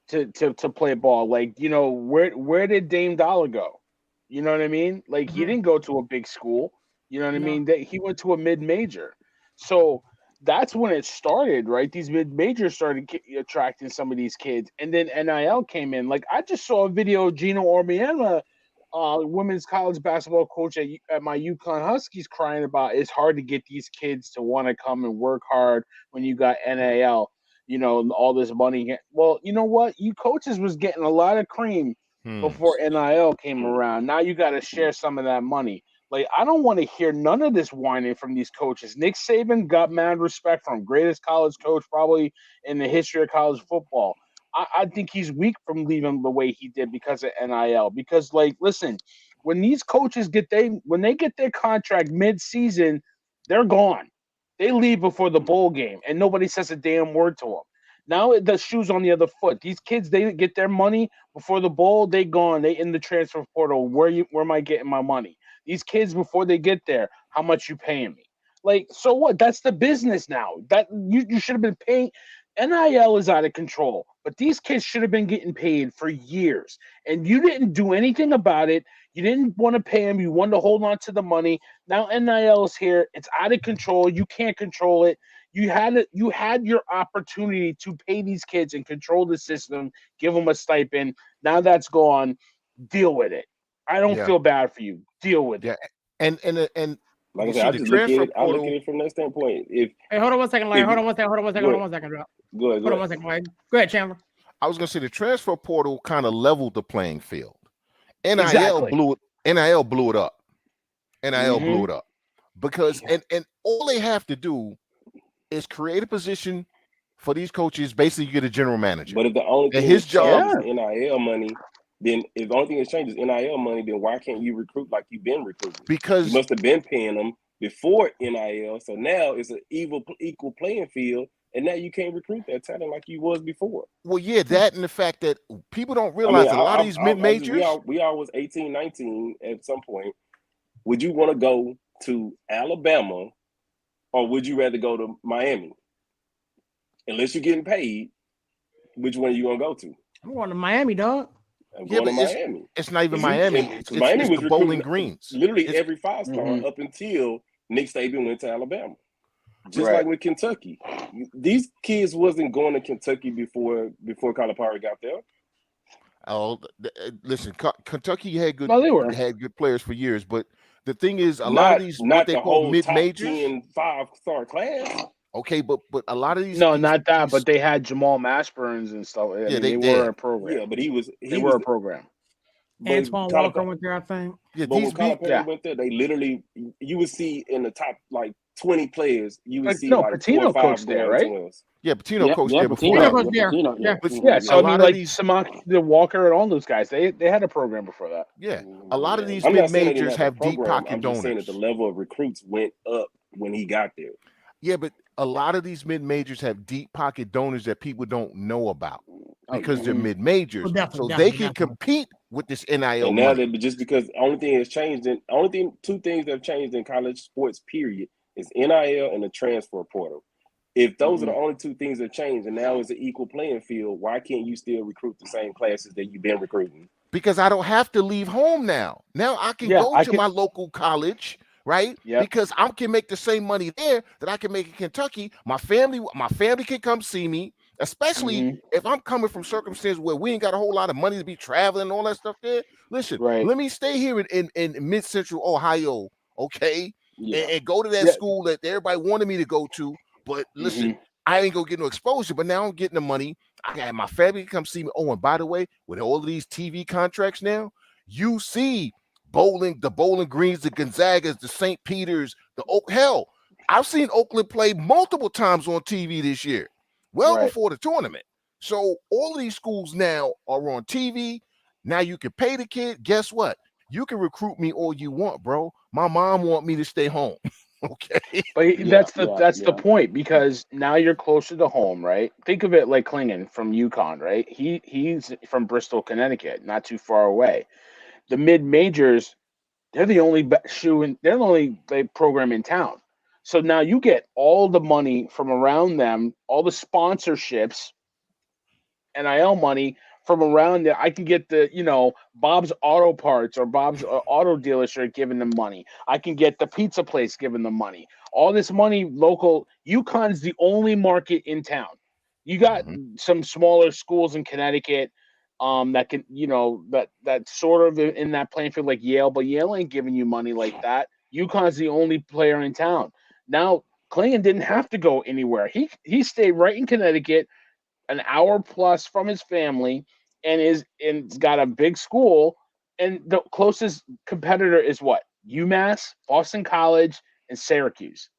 to play ball. Like, you know, where did Dame Dollar go? You know what I mean? Like he didn't go to a big school. You know what I mean? He went to a mid-major. So that's when it started, right? These mid-majors started attracting some of these kids, and then NIL came in. Like I just saw a video of Gino Ormiema, women's college basketball coach at my UConn Huskies, crying about it's hard to get these kids to want to come and work hard when you got NIL, you know, all this money. Well, you know what? You coaches was getting a lot of cream before NIL came around. Now you got to share some of that money. Like, I don't want to hear none of this whining from these coaches. Nick Saban got mad respect from greatest college coach probably in the history of college football. I think he's weak from leaving the way he did because of NIL. Because, like, listen, when these coaches get their contract mid-season, they're gone. They leave before the bowl game, and nobody says a damn word to them. Now the shoe's on the other foot. These kids, they get their money before the bowl, they gone. They in the transfer portal. Where am I getting my money? These kids, before they get there, how much you paying me? Like, so what? That's the business now. That you should have been paying. NIL is out of control, but these kids should have been getting paid for years, and you didn't do anything about it. You didn't want to pay them. You wanted to hold on to the money. Now NIL is here. It's out of control. You can't control it. You had your opportunity to pay these kids and control the system, give them a stipend. Now that's gone. Deal with it. I don't feel bad for you. Deal with it. And like I said, I look at it from that standpoint. Hey, hold on one second, Larry. Hold on one second. Go ahead. Hold on one second, Larry. Go ahead, Chandler. I was gonna say the transfer portal kind of leveled the playing field. NIL blew it up. NIL blew it up. Because and all they have to do is create a position for these coaches. Basically, you get a general manager. But if the only thing his job is NIL money, then if the only thing that changes NIL money, then why can't you recruit like you've been recruiting? Because you must have been paying them before NIL. So now it's an equal playing field, and now you can't recruit that talent like you was before. Well, yeah, that and the fact that people don't realize a lot of these mid-majors. We all was 18, 19 at some point. Would you want to go to Alabama, or would you rather go to Miami? Unless you're getting paid, which one are you gonna go to? I'm going to Miami, dog. I'm going to Miami. It's not even Miami. It's was the Bowling Greens. Literally every 5-star up until Nick Saban went to Alabama. Just like with Kentucky, these kids wasn't going to Kentucky before Calipari got there. Oh, listen, Kentucky had good players for years, but the thing is, a lot of these what they call mid-majors, 5-star class. Okay, but a lot of these not that, but they had Jamal Mashburns and stuff. They were a program. Yeah, but he were a program. Antoine Walker went there, I think. Yeah, but when Calipari went there, they literally you would see in the top like 20 players, you would see Patino coached there, right? Yeah, Patino coached there before. So I mean, like Samaki, Walker, and all those guys, they had a program before that. Yeah, a lot of these mid-majors have deep pocket donors. I'm saying that the level of recruits went up when he got there. Yeah, but a lot of these mid-majors have deep pocket donors that people don't know about because they're mid-majors, so they can compete with this NIL. And now that just because the only thing has changed, two things that have changed in college sports, period, is NIL and the transfer portal. If those are the only two things that changed, and now it's an equal playing field, why can't you still recruit the same classes that you've been recruiting? Because I don't have to leave home now. Now I can go to my local college, right? Yeah. Because I can make the same money there that I can make in Kentucky. My family can come see me, especially if I'm coming from circumstances where we ain't got a whole lot of money to be traveling and all that stuff there. Listen, let me stay here in mid-central Ohio, okay? Yeah. And go to that school that everybody wanted me to go to. But listen, I ain't gonna get no exposure. But now I'm getting the money. I got my family to come see me. Oh, and by the way, with all of these TV contracts now, you see the Bowling Greens, the Gonzagas, the St. Peters, hell, I've seen Oakland play multiple times on TV this year, before the tournament. So all of these schools now are on TV. Now you can pay the kid. Guess what? You can recruit me all you want, bro. My mom want me to stay home. Okay. But that's the point, because now you're closer to home, right? Think of it like Klingon from UConn, right? He's from Bristol, Connecticut, not too far away. The mid-majors, they're the only program in town. So now you get all the money from around them, all the sponsorships, NIL money from around there. I can get Bob's Auto Parts or Bob's Auto Dealership giving them money. I can get the pizza place giving them money. All this money local. UConn's the only market in town. You got some smaller schools in Connecticut that can, that sort of in that playing field like Yale, but Yale ain't giving you money like that. UConn's the only player in town. Now, Klingon didn't have to go anywhere. He stayed right in Connecticut, an hour plus from his family, and got a big school, and the closest competitor is what? UMass, Boston College, and Syracuse.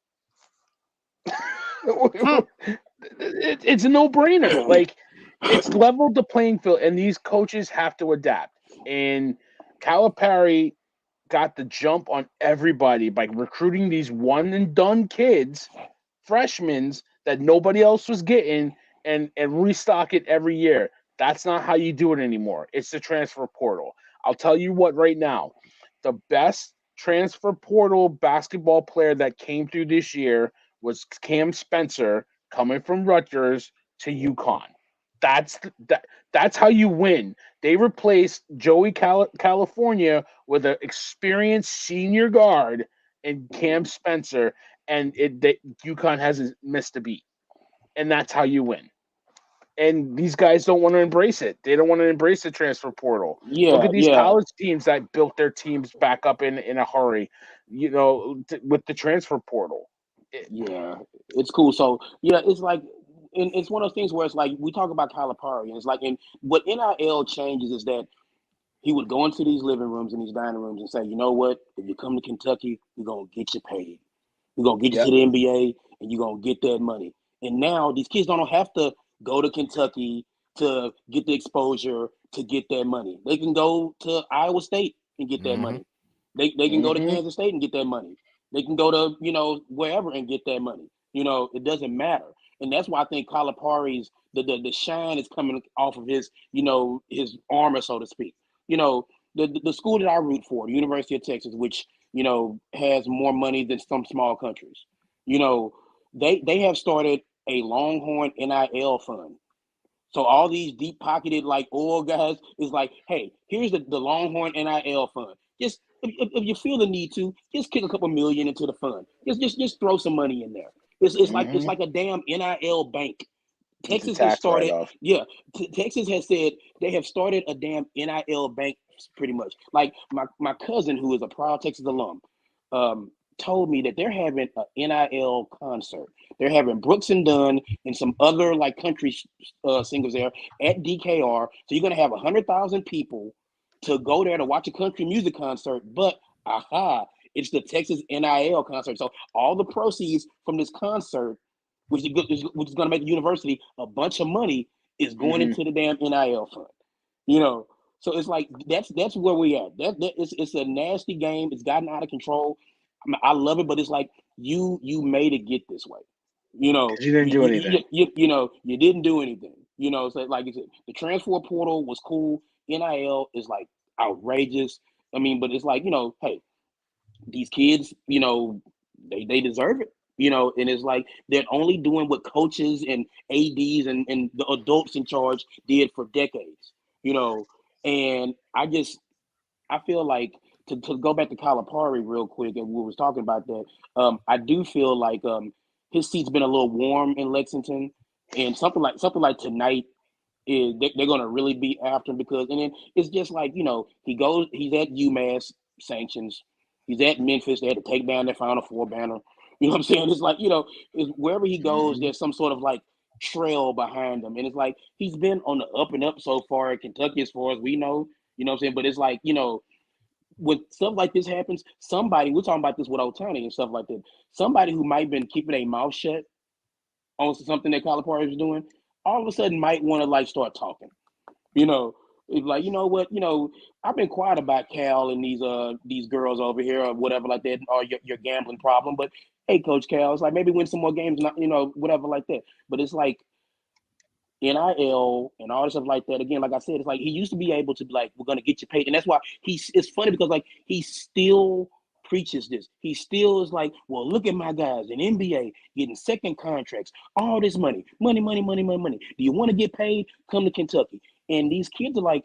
It's a no-brainer. Like, it's leveled the playing field, and these coaches have to adapt. And Calipari got the jump on everybody by recruiting these one-and-done kids, freshmen, that nobody else was getting, and restock it every year. That's not how you do it anymore. It's the transfer portal. I'll tell you what right now. The best transfer portal basketball player that came through this year was Cam Spencer, coming from Rutgers to UConn. That's how you win. They replaced Joey California with an experienced senior guard and Cam Spencer, and UConn hasn't missed a beat. And that's how you win. And these guys don't want to embrace it. They don't want to embrace the transfer portal. Look at these college teams that built their teams back up in a hurry, with the transfer portal. It's cool. So, it's like, and it's one of those things where it's like, we talk about Calipari, and it's like, and what NIL changes is that he would go into these living rooms and these dining rooms and say, you know what, if you come to Kentucky, we're going to get you paid. We're going to get you to the NBA, and you're going to get that money. And now these kids don't have to go to Kentucky to get the exposure to get that money. They can go to Iowa State and get that money. They can go to Kansas State and get that money. They can go to, wherever and get that money. It doesn't matter. And that's why I think Calipari's the shine is coming off of his, his armor, so to speak. The school that I root for, the University of Texas, which, has more money than some small countries, they have started a Longhorn NIL fund. So all these deep-pocketed, like, old guys is like, hey, here's the Longhorn NIL fund. Just if you feel the need to, just kick a couple million into the fund. Just throw some money in there. It's like a damn NIL bank. Texas has started. Texas has said they have started a damn NIL bank, pretty much. Like my cousin, who is a proud Texas alum, told me that they're having an NIL concert. They're having Brooks and Dunn and some other like country singers there at DKR. So you're gonna have 100,000 people to go there to watch a country music concert. But it's the Texas NIL concert. So all the proceeds from this concert, which is going to make the university a bunch of money, is going into the damn NIL fund. You know, so it's like that's where we at. It's a nasty game. It's gotten out of control. I love it, but it's like you made it get this way. You know, you didn't do anything. You know, you didn't do anything. You know, so like I said, the transfer portal was cool. NIL is like outrageous. I mean, but it's like, you know, hey, these kids, you know, they deserve it. You know, and it's like they're only doing what coaches and ADs and the adults in charge did for decades, you know. And I feel like to go back to Calipari real quick, and we was talking about that, I do feel like his seat's been a little warm in Lexington, and something like tonight is they're going to really be after him, because, and then it's just like, you know, he's at UMass sanctions, he's at Memphis, they had to take down their Final Four banner. You know what I'm saying? It's like, you know, wherever he goes, there's some sort of like trail behind him. And it's like, he's been on the up and up so far at Kentucky, as far as we know, you know what I'm saying? But it's like, you know, when stuff like this happens, we're talking about this with Otani and stuff like that, somebody who might have been keeping their mouth shut on something that Calipari was doing, all of a sudden might want to like start talking, you know. It's like, you know what, you know, I've been quiet about Cal and these girls over here or whatever like that, or your gambling problem, but hey, Coach Cal, it's like maybe win some more games, you know, whatever like that. But it's like NIL and all this stuff like that. Again, like I said, it's like he used to be able to be like, we're gonna get you paid, and that's why it's funny because like he still preaches this. He still is like, well, look at my guys in NBA getting second contracts, all this money. Do you want to get paid? Come to Kentucky. And these kids are like,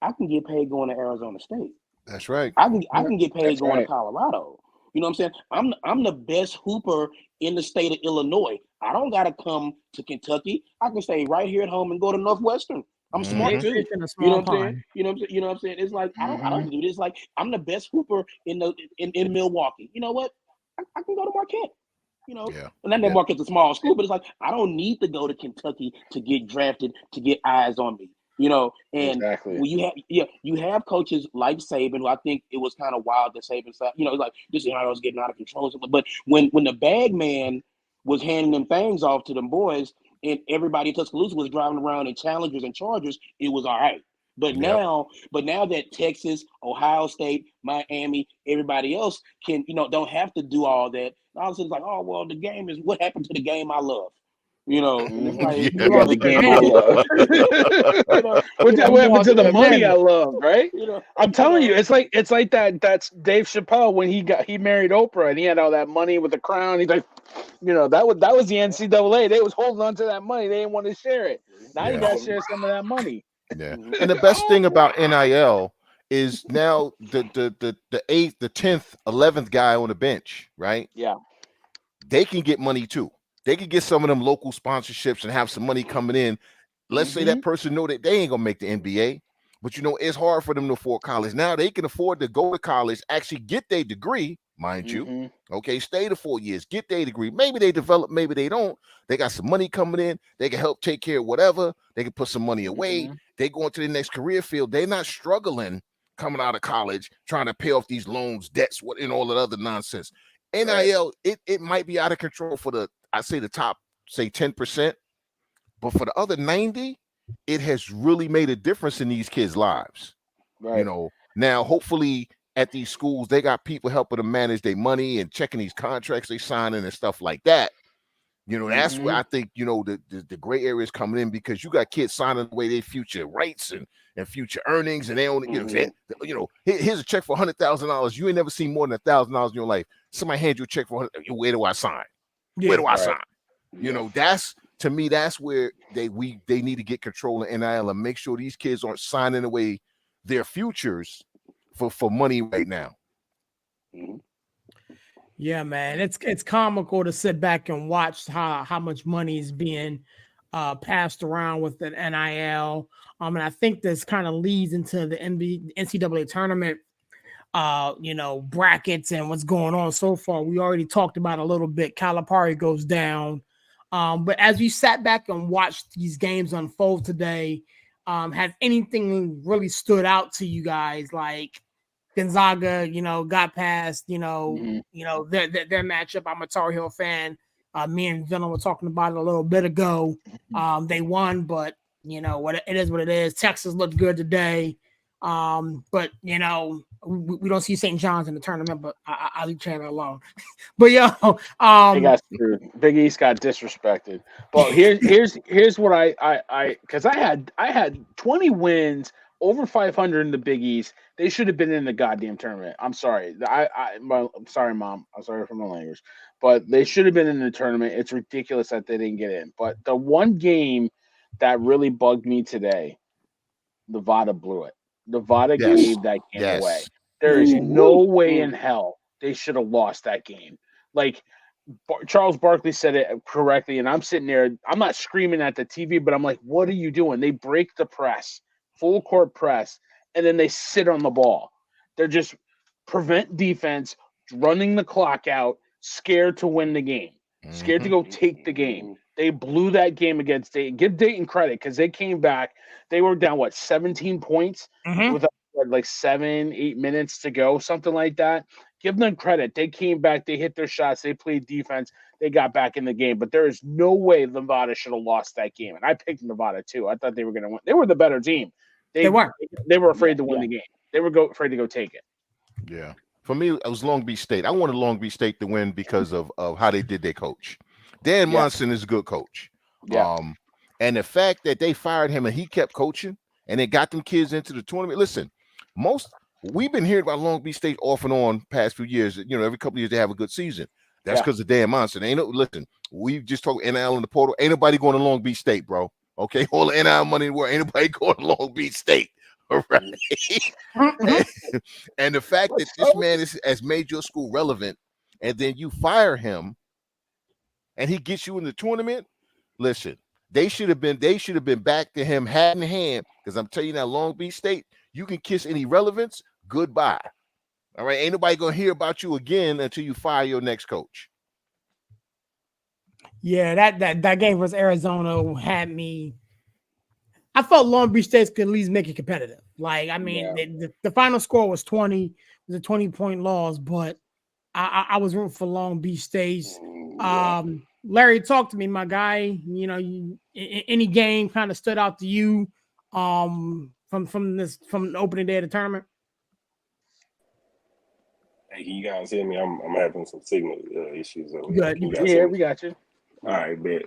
I can get paid going to Arizona State. That's right. I can get paid going to Colorado. You know what I'm saying? I'm the best hooper in the state of Illinois. I don't gotta come to Kentucky. I can stay right here at home and go to Northwestern. I'm smart too. You know what I'm saying? You know what I'm saying? It's like I don't do this. Like I'm the best hooper in Milwaukee. You know what? I can go to Marquette. You know, and then Marquette's a small school, but it's like I don't need to go to Kentucky to get drafted to get eyes on me. You know, and when you have coaches like Saban, who I think it was kind of wild that Saban said, you know, like this is how I was getting out of control. But when the bag man was handing them things off to them boys, and everybody in Tuscaloosa was driving around in Challengers and Chargers, it was all right. But now that Texas, Ohio State, Miami, everybody else can, you know, don't have to do all that. All of a sudden, it's like, oh well, the game is what happened to the game I love. You know, and it's like the game I love. What happened to the money I love, right? You know, I'm telling you, it's like that. That's Dave Chappelle when he married Oprah and he had all that money with the crown. He's like, you know, that was the NCAA. They was holding on to that money. They didn't want to share it. Now you got to share some of that money. Yeah, and the best thing about NIL is now the 8th, the 10th, 11th guy on the bench, right? Yeah, they can get money too. They can get some of them local sponsorships and have some money coming in. Let's say that person know that they ain't gonna make the NBA, but you know it's hard for them to afford college. Now they can afford to go to college, actually get their degree, mind you. Okay, stay the 4 years, get their degree. Maybe they develop, maybe they don't. They got some money coming in. They can help take care of whatever. They can put some money away. They go into the next career field. They're not struggling coming out of college trying to pay off these loans, debts, and all that other nonsense. NIL, it might be out of control for the top, say 10%, but for the other 90, it has really made a difference in these kids' lives. Right. You know, now hopefully at these schools, they got people helping them manage their money and checking these contracts they signing and stuff like that. You know, that's where I think, you know, the gray area is coming in, because you got kids signing away their future rights and future earnings, and they only, here's a check for $100,000. You ain't never seen more than $1,000 in your life. Somebody hand you a check for where do I sign? Where do I sign? You know, that's, to me, that's where they need to get control of NIL and make sure these kids aren't signing away their futures for money right now. Yeah, man, it's comical to sit back and watch how much money is being passed around with an NIL. And I think this kind of leads into the NCAA tournament, brackets and what's going on so far. We already talked about a little bit. Calipari goes down, but as we sat back and watched these games unfold today, has anything really stood out to you guys? Like Gonzaga, got past, their matchup. I'm a Tar Heel fan. Me and Venom were talking about it a little bit ago. They won, but what it is, what it is. Texas looked good today. But we don't see St. John's in the tournament, but I'll leave Chandler alone. But they got screwed. Big East got disrespected. But here's what I because I had 20 wins over 500 in the Big East. They should have been in the goddamn tournament. I'm sorry. I'm sorry, Mom. I'm sorry for my language, but they should have been in the tournament. It's ridiculous that they didn't get in. But the one game that really bugged me today, Nevada blew it. Nevada gave that game away. There is no way in hell they should have lost that game. Like Charles Barkley said it correctly, and I'm sitting there. I'm not screaming at the TV, but I'm like, what are you doing? They break the press, full court press, and then they sit on the ball. They're just prevent defense, running the clock out, scared to win the game, scared to go take the game. They blew that game against Dayton. Give Dayton credit because they came back. They were down, 17 points with like 7-8 minutes to go, something like that. Give them credit. They came back. They hit their shots. They played defense. They got back in the game. But there is no way Nevada should have lost that game. And I picked Nevada, too. I thought they were going to win. They were the better team. They were afraid to win the game. They were afraid to go take it. Yeah. For me, it was Long Beach State. I wanted Long Beach State to win because of how they did their coach. Dan Monson is a good coach. Yeah. And the fact that they fired him and he kept coaching and they got them kids into the tournament. Listen, we've been hearing about Long Beach State off and on past few years. Every couple of years they have a good season. That's because of Dan Monson. Listen, we just talked NIL in the portal. Ain't nobody going to Long Beach State, bro. Okay, all the NIL money in the world. Ain't nobody going to Long Beach State. All right. and the fact that this man has made your school relevant, and then you fire him, and he gets you in the tournament. Listen, they should have been back to him hat in hand. Because I'm telling you now, Long Beach State, you can kiss any relevance goodbye. All right, ain't nobody gonna hear about you again until you fire your next coach. Yeah, that game versus Arizona had me. I felt Long Beach State could at least make it competitive. The final score was 20. It was a 20-point loss, but I was rooting for Long Beach State. Larry, talk to me, my guy. Any game kind of stood out to you from the opening day of the tournament? Hey, can you guys hear me? I'm having some signal issues over here. Yeah, we got you. All right, bet.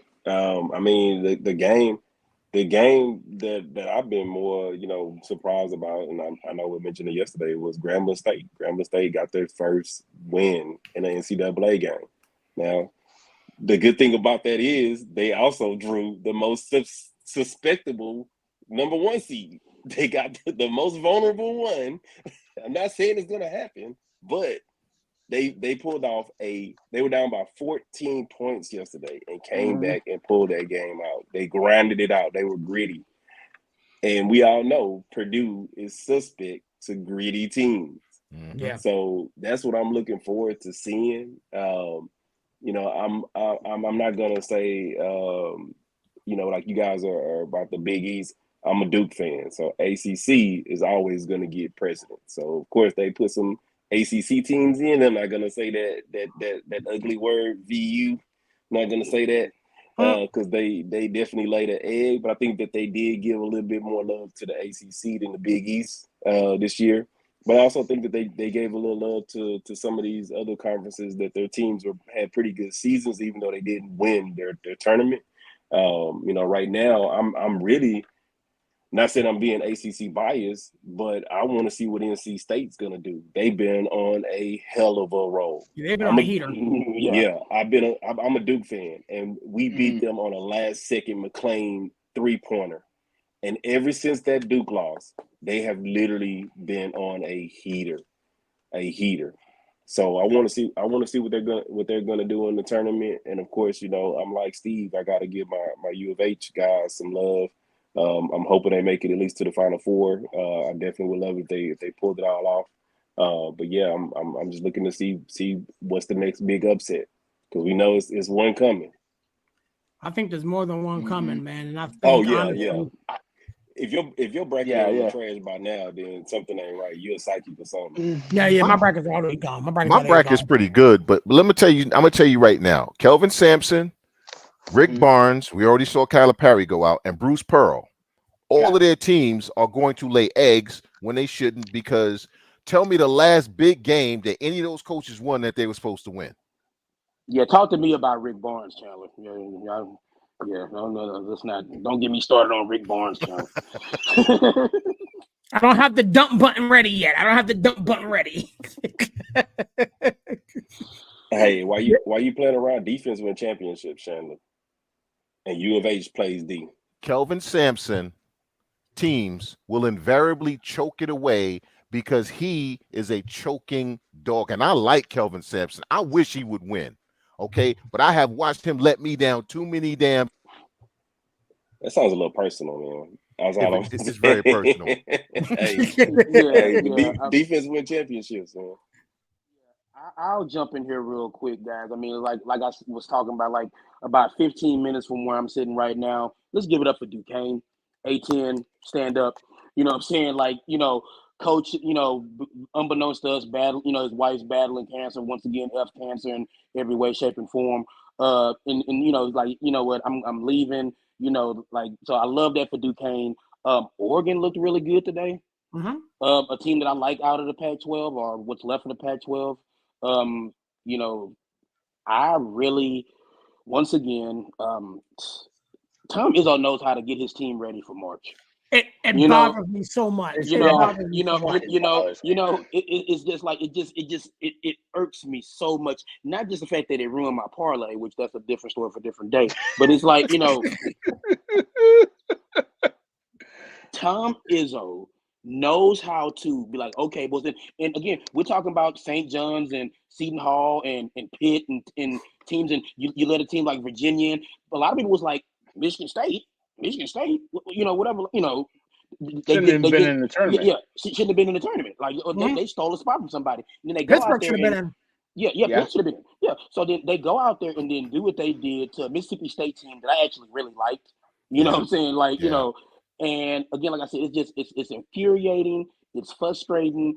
The game that I've been more, surprised about, and I know we mentioned it yesterday, was Grambling State. Grambling State got their first win in an NCAA game. Now, the good thing about that is they also drew the most suspectable number one seed. They got the most vulnerable one. I'm not saying it's going to happen, but they pulled off they were down by 14 points yesterday and came back and pulled that game out. They grinded it out. They were gritty. And we all know Purdue is suspect to gritty teams. Yeah. So that's what I'm looking forward to seeing. I'm not gonna say like you guys are about the Big East. I'm a Duke fan, so ACC is always going to get precedent. So of course they put some ACC teams in. I'm not going to say that ugly word VU. Not going to say that because they definitely laid an egg. But I think that they did give a little bit more love to the ACC than the Big East this year. But I also think that they gave a little love to some of these other conferences that their teams had pretty good seasons, even though they didn't win their tournament. Right now I'm really not saying I'm being ACC biased, but I want to see what NC State's going to do. They've been on a hell of a roll. They've been on a heater. Yeah, I'm a Duke fan, and we beat them on a last-second McClain three-pointer. And ever since that Duke loss, they have literally been on a heater. So I want to see what they're gonna do in the tournament. And of course, I'm like Steve. I got to give my U of H guys some love. I'm hoping they make it at least to the Final Four. I definitely would love if they pulled it all off. But yeah, I'm just looking to see what's the next big upset, because we know it's one coming. I think there's more than one coming, man. And I think, honestly, If your bracket ain't trash by now, then something ain't right. You're psychic or something. Yeah. My bracket's already gone. My bracket's pretty good, but let me tell you, I'm gonna tell you right now. Kelvin Sampson, Rick Barnes, we already saw Calipari go out, and Bruce Pearl. All of their teams are going to lay eggs when they shouldn't, because tell me the last big game that any of those coaches won that they were supposed to win. Yeah, talk to me about Rick Barnes, Chandler. Yeah, no, let's not. Don't get me started on Rick Barnes, Chandler. I don't have the dump button ready yet. Hey, why you playing around? Defense win championships, Chandler, and U of H plays D. Kelvin Sampson teams will invariably choke it away because he is a choking dog, and I like Kelvin Sampson. I wish he would win. Okay, but I have watched him let me down too many damn. That sounds a little personal, man. It's very personal. Defense win championships, man. I'll jump in here real quick, guys. I mean, like I was talking about, about 15 minutes from where I'm sitting right now. Let's give it up for Duquesne. A10, stand up. You know what I'm saying? Coach, unbeknownst to us, his wife's battling cancer once again, F cancer in every way, shape, and form. I'm leaving. So I love that for Duquesne. Oregon looked really good today. Mm-hmm. A team that I like out of the Pac-12, or what's left of the Pac-12. I really, once again, Tom Izzo knows how to get his team ready for March. It bothers me so much. It's just like it irks me so much. Not just the fact that it ruined my parlay, which that's a different story for a different day. But it's like, Tom Izzo knows how to be like, okay, well then, and again, we're talking about St. John's and Seton Hall and Pitt and teams, and you let a team like Virginia in. A lot of people was like Michigan State, whatever, shouldn't have been in the tournament. Yeah, shouldn't have been in the tournament. Like they stole a spot from somebody. And then they go Pittsburgh out there should have been in. Pitt should have been in. Yeah. So then they go out there and then do what they did to a Mississippi State team that I actually really liked. You know what I'm saying? And again, like I said, it's infuriating, it's frustrating.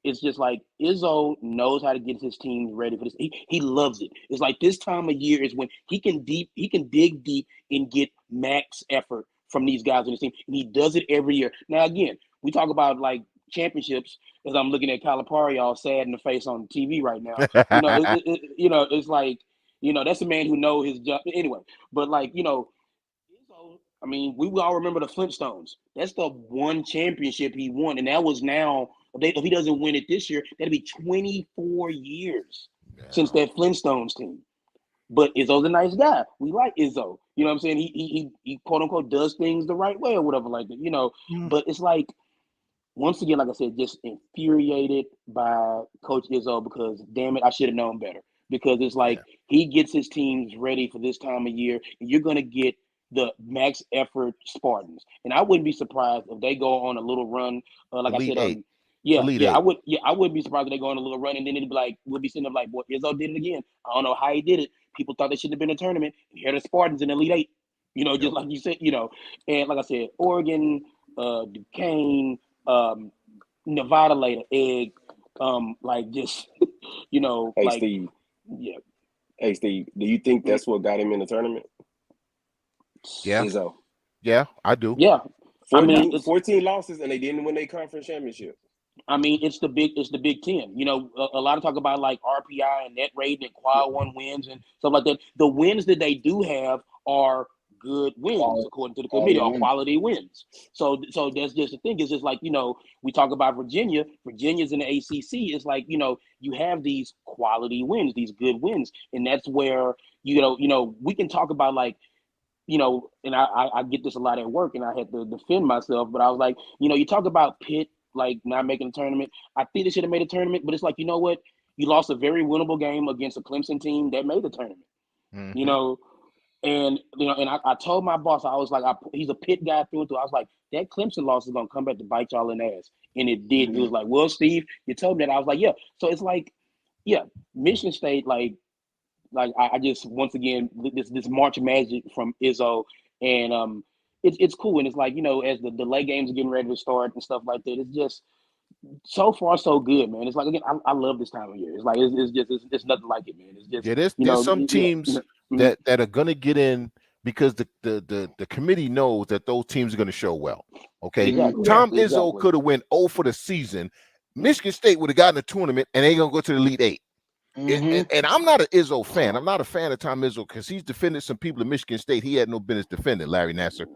It's just like Izzo knows how to get his team ready for this. He loves it. It's like this time of year is when he can dig deep and get max effort from these guys on the team. And he does it every year. Now, again, we talk about like championships as I'm looking at Calipari all sad in the face on TV right now. It's like, that's a man who knows his job. Anyway, but Izzo, I mean, we all remember the Flintstones. That's the one championship he won. And that was now, if he doesn't win it this year, that'll be 24 years since that Flintstones team. But Izzo's a nice guy. We like Izzo. You know what I'm saying? He quote unquote does things the right way or whatever like that, But it's like, once again, like I said, just infuriated by Coach Izzo because, damn it, I should have known better. Because it's like he gets his teams ready for this time of year, and you're going to get the max effort Spartans. And I wouldn't be surprised if they go on a little run, like Elite I said, Elite Eight. I wouldn't be surprised if they go on a little run, and then it'd be like, we'll be sitting there like, boy, Izzo did it again. I don't know how he did it. People thought they shouldn't have been in a tournament. And here are the Spartans in Elite Eight. Just like you said, and like I said, Oregon, Duquesne, Nevada laid an egg, Steve. Yeah. Hey, Steve, do you think that's what got him in the tournament? Yeah. Izzo. Yeah, I do. Yeah. 14 losses and they didn't win their conference championship. I mean, it's the Big Ten. A lot of talk about like RPI and net rating and quad one wins and stuff like that. The wins that they do have are good wins according to the committee, or quality wins. So that's just the thing. It's just like, we talk about Virginia. Virginia's in the ACC. It's like, you have these quality wins, these good wins. And that's where, we can talk about like, and I get this a lot at work and I had to defend myself, but I was like, you talk about Pitt, like not making a tournament. I think they should have made a tournament, but it's like, you know what? You lost a very winnable game against a Clemson team that made the tournament. Mm-hmm. You know, and I told my boss, I was like, he's a Pitt guy through and through. I was like, that Clemson loss is gonna come back to bite y'all in the ass, and it did. He was like, well, Steve, you told me that. I was like, yeah. So it's like, yeah, Michigan State, like I just once again this March magic from Izzo, and it's cool, and it's like, as the delay games are getting ready to start and stuff like that, it's just so far so good, man. It's like, again, I love this time of year. It's like it's nothing like it, man. It's just there's some teams that are gonna get in because the committee knows that those teams are gonna show well. Okay, Exactly. Tom Yeah, Izzo exactly. could have went 0 for the season. Michigan State would have gotten a tournament and they gonna go to the Elite Eight. And I'm not an Izzo fan. I'm not a fan of Tom Izzo because he's defended some people in Michigan State he had no business defending, Larry Nassar.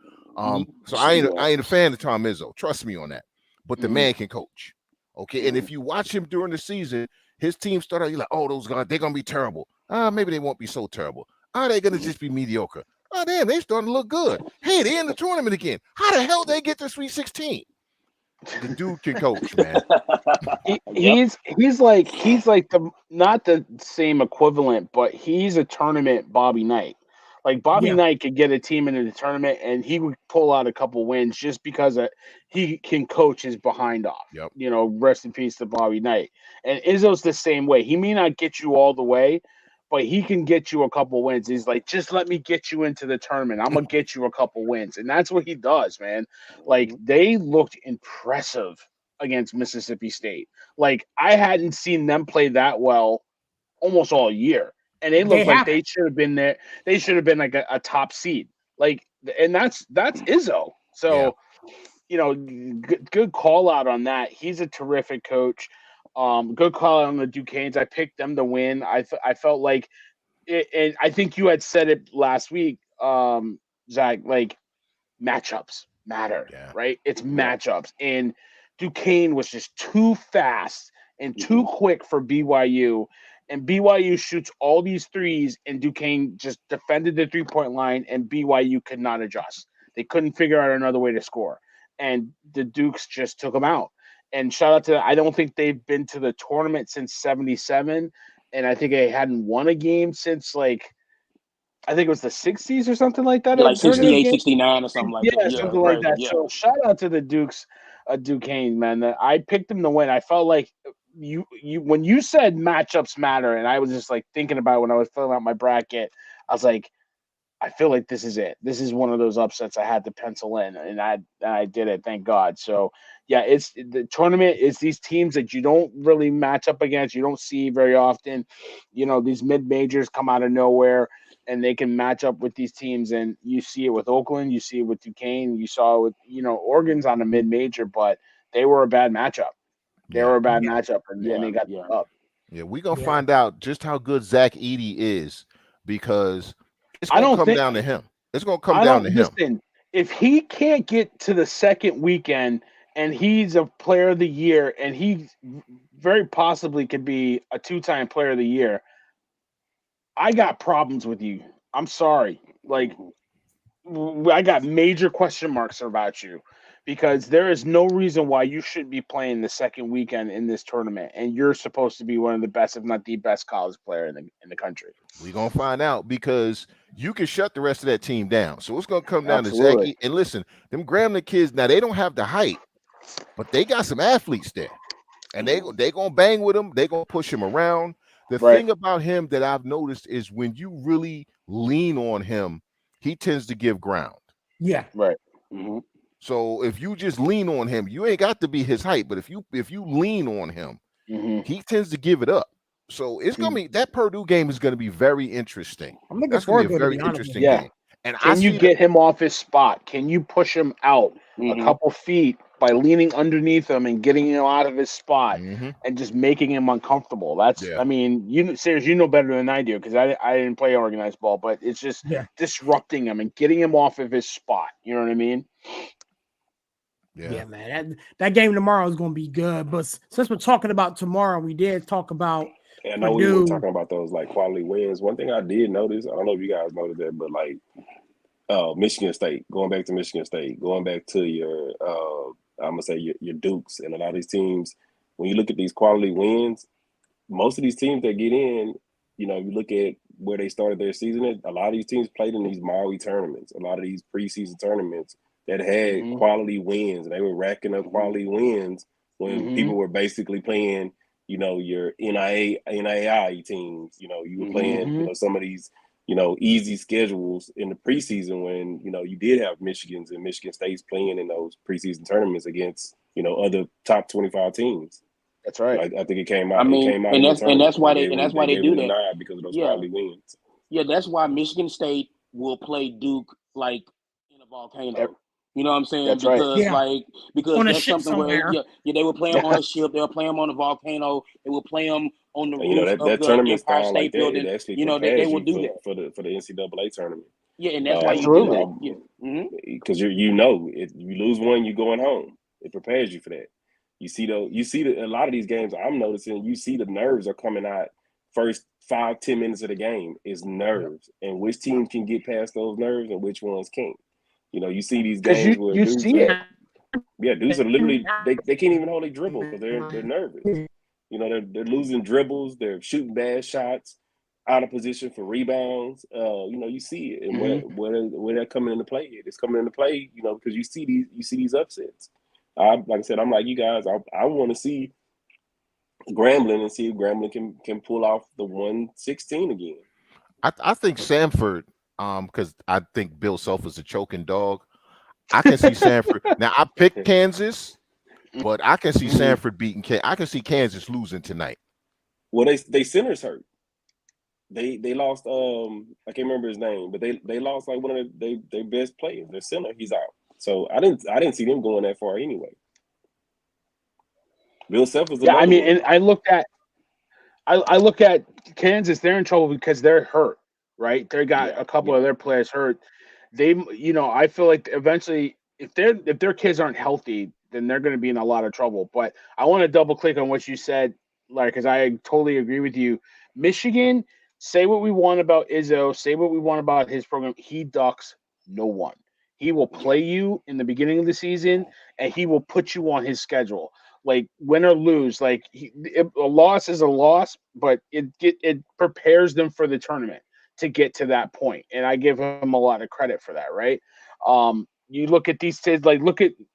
So I ain't a fan of Tom Izzo. Trust me on that. But the man can coach. Okay. And if you watch him during the season, his team start out, you're like, oh, those guys, they're gonna be terrible. Maybe they won't be so terrible. They're gonna just be mediocre. Oh, damn, they starting to look good. Hey, they're in the tournament again. How the hell they get to Sweet 16? The dude can coach, man. He's like the not the same equivalent, but he's a tournament Bobby Knight. Like Bobby Knight could get a team into the tournament and he would pull out a couple wins just because he can coach his behind off. Yep. Rest in peace to Bobby Knight. And Izzo's the same way. He may not get you all the way, but he can get you a couple wins. He's like, just let me get you into the tournament. I'm gonna get you a couple wins, and that's what he does, man. Like they looked impressive against Mississippi State. Like I hadn't seen them play that well almost all year, and they looked like they should have been there. They should have been like a top seed. Like, and that's Izzo. So, good call out on that. He's a terrific coach. Good call on the Duquesnes. I picked them to win. I felt like it, and I think you had said it last week, Zach, like matchups matter, right? It's matchups. And Duquesne was just too fast and too quick for BYU. And BYU shoots all these threes, and Duquesne just defended the 3-point line, and BYU could not adjust. They couldn't figure out another way to score. And the Dukes just took them out. And shout out to, I don't think they've been to the tournament since 77. And I think they hadn't won a game since I think it was the 60s or something like that. Yeah, like 68, 69 or something like that. Yeah, something like that. Yeah. So shout out to the Dukes, Duquesne, man. I picked them to win. I felt like you when you said matchups matter, and I was just like thinking about it when I was filling out my bracket, I was like, I feel like this is it. This is one of those upsets I had to pencil in, and I did it. Thank God. So yeah, it's the tournament. It's these teams that you don't really match up against. You don't see very often. These mid majors come out of nowhere, and they can match up with these teams. And you see it with Oakland. You see it with Duquesne. You saw it with Oregon's on a mid major, but they were a bad matchup. They were a bad matchup, and they got up. Yeah, we're gonna find out just how good Zach Edey is because. It's going to come down to him. It's going to come down to him. Listen, if he can't get to the second weekend and he's a player of the year and he very possibly could be a 2-time player of the year, I got problems with you. I'm sorry. Like, I got major question marks about you because there is no reason why you shouldn't be playing the second weekend in this tournament, and you're supposed to be one of the best, if not the best, college player in the country. We're gonna find out because you can shut the rest of that team down. So it's gonna come down to Zach. And listen, them Grambling kids now, they don't have the height, but they got some athletes there, and they gonna bang with him. They gonna push him around. The thing about him that I've noticed is when you really lean on him, he tends to give ground. Yeah. Right. Mm-hmm. So if you just lean on him, you ain't got to be his height, but if you lean on him, he tends to give it up. So it's gonna be that Purdue game is gonna be very interesting. I'm looking forward to a very interesting game. And can you get him off his spot? Can you push him out a couple feet by leaning underneath him and getting him out of his spot and just making him uncomfortable? That's I mean, Sayers, you know better than I do because I didn't play organized ball, but it's just disrupting him and getting him off of his spot. You know what I mean? Yeah, man. That game tomorrow is going to be good. But since we're talking about tomorrow, we did talk about. And I know we were talking about those like quality wins. One thing I did notice, I don't know if you guys noticed that, but like Michigan State, going back to Michigan State, going back to your, I'm gonna say your Dukes and a lot of these teams. When you look at these quality wins, most of these teams that get in, you know, you look at where they started their season, a lot of these teams played in these Maui tournaments, a lot of these preseason tournaments that had quality wins. They were racking up quality wins when people were basically playing, you know, your NAIA teams. You know, you were playing, you know, some of these, you know, easy schedules in the preseason when, you know, you did have Michigan's and Michigan State's playing in those preseason tournaments against, you know, other top 25 teams. That's right. I think it came out. I mean, it came out and that's why they do that. nod because of those quality wins. Yeah, that's why Michigan State will play Duke like in a volcano. You know what I'm saying? That's because right. because on that's something somewhere. where they will play them on a ship, they'll play them on a volcano, they will play them on the roof You know, of that the tournament Empire style State like that, Building. it actually You know, they will do that for the NCAA tournament. Yeah, and that's why you do that. Because you know, if you lose one, you're going home. It prepares you for that. You see a lot of these games I'm noticing, you see the nerves are coming out first 5-10 minutes of the game is nerves, and which team can get past those nerves and which ones can't. You know, you see these games where dudes are literally they can't even hold a dribble because they're nervous. You know, they're losing dribbles, they're shooting bad shots, out of position for rebounds. You know, you see it, and where they're coming into play. It's coming into play, you know, because you see these upsets. Like I said, I'm like you guys. I want to see Grambling and see if Grambling can pull off the 116 again. I think Samford, because I think Bill Self is a choking dog. I can see Samford. Now I picked Kansas, but I can see Samford beating. I can see Kansas losing tonight. Well, they centers hurt. They lost. I can't remember his name, but they lost like one of their best players. Their center, he's out. So I didn't see them going that far anyway. Bill Self was I mean, and I look at Kansas. They're in trouble because they're hurt, right? They got a couple of their players hurt. They, you know, I feel like eventually, if their kids aren't healthy, then they're going to be in a lot of trouble. But I want to double click on what you said, Larry, because I totally agree with you. Michigan, say what we want about Izzo, say what we want about his program. He ducks no one. He will play you in the beginning of the season, and he will put you on his schedule. Like win or lose, like a loss is a loss, but it prepares them for the tournament to get to that point. And I give him a lot of credit for that, right? You look at these kids, like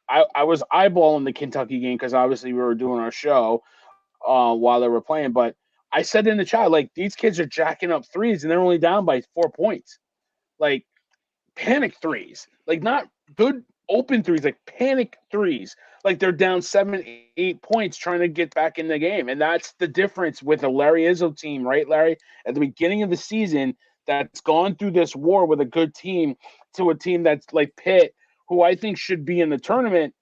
I was eyeballing the Kentucky game because obviously we were doing our show while they were playing, but I said in the chat, like these kids are jacking up threes and they're only down by 4 points. Like panic threes, like not good open threes, like panic threes. Like they're down 7-8 points trying to get back in the game. And that's the difference with a Larry Izzo team, right, Larry? At the beginning of the season, that's gone through this war with a good team to a team that's like Pitt, who I think should be in the tournament,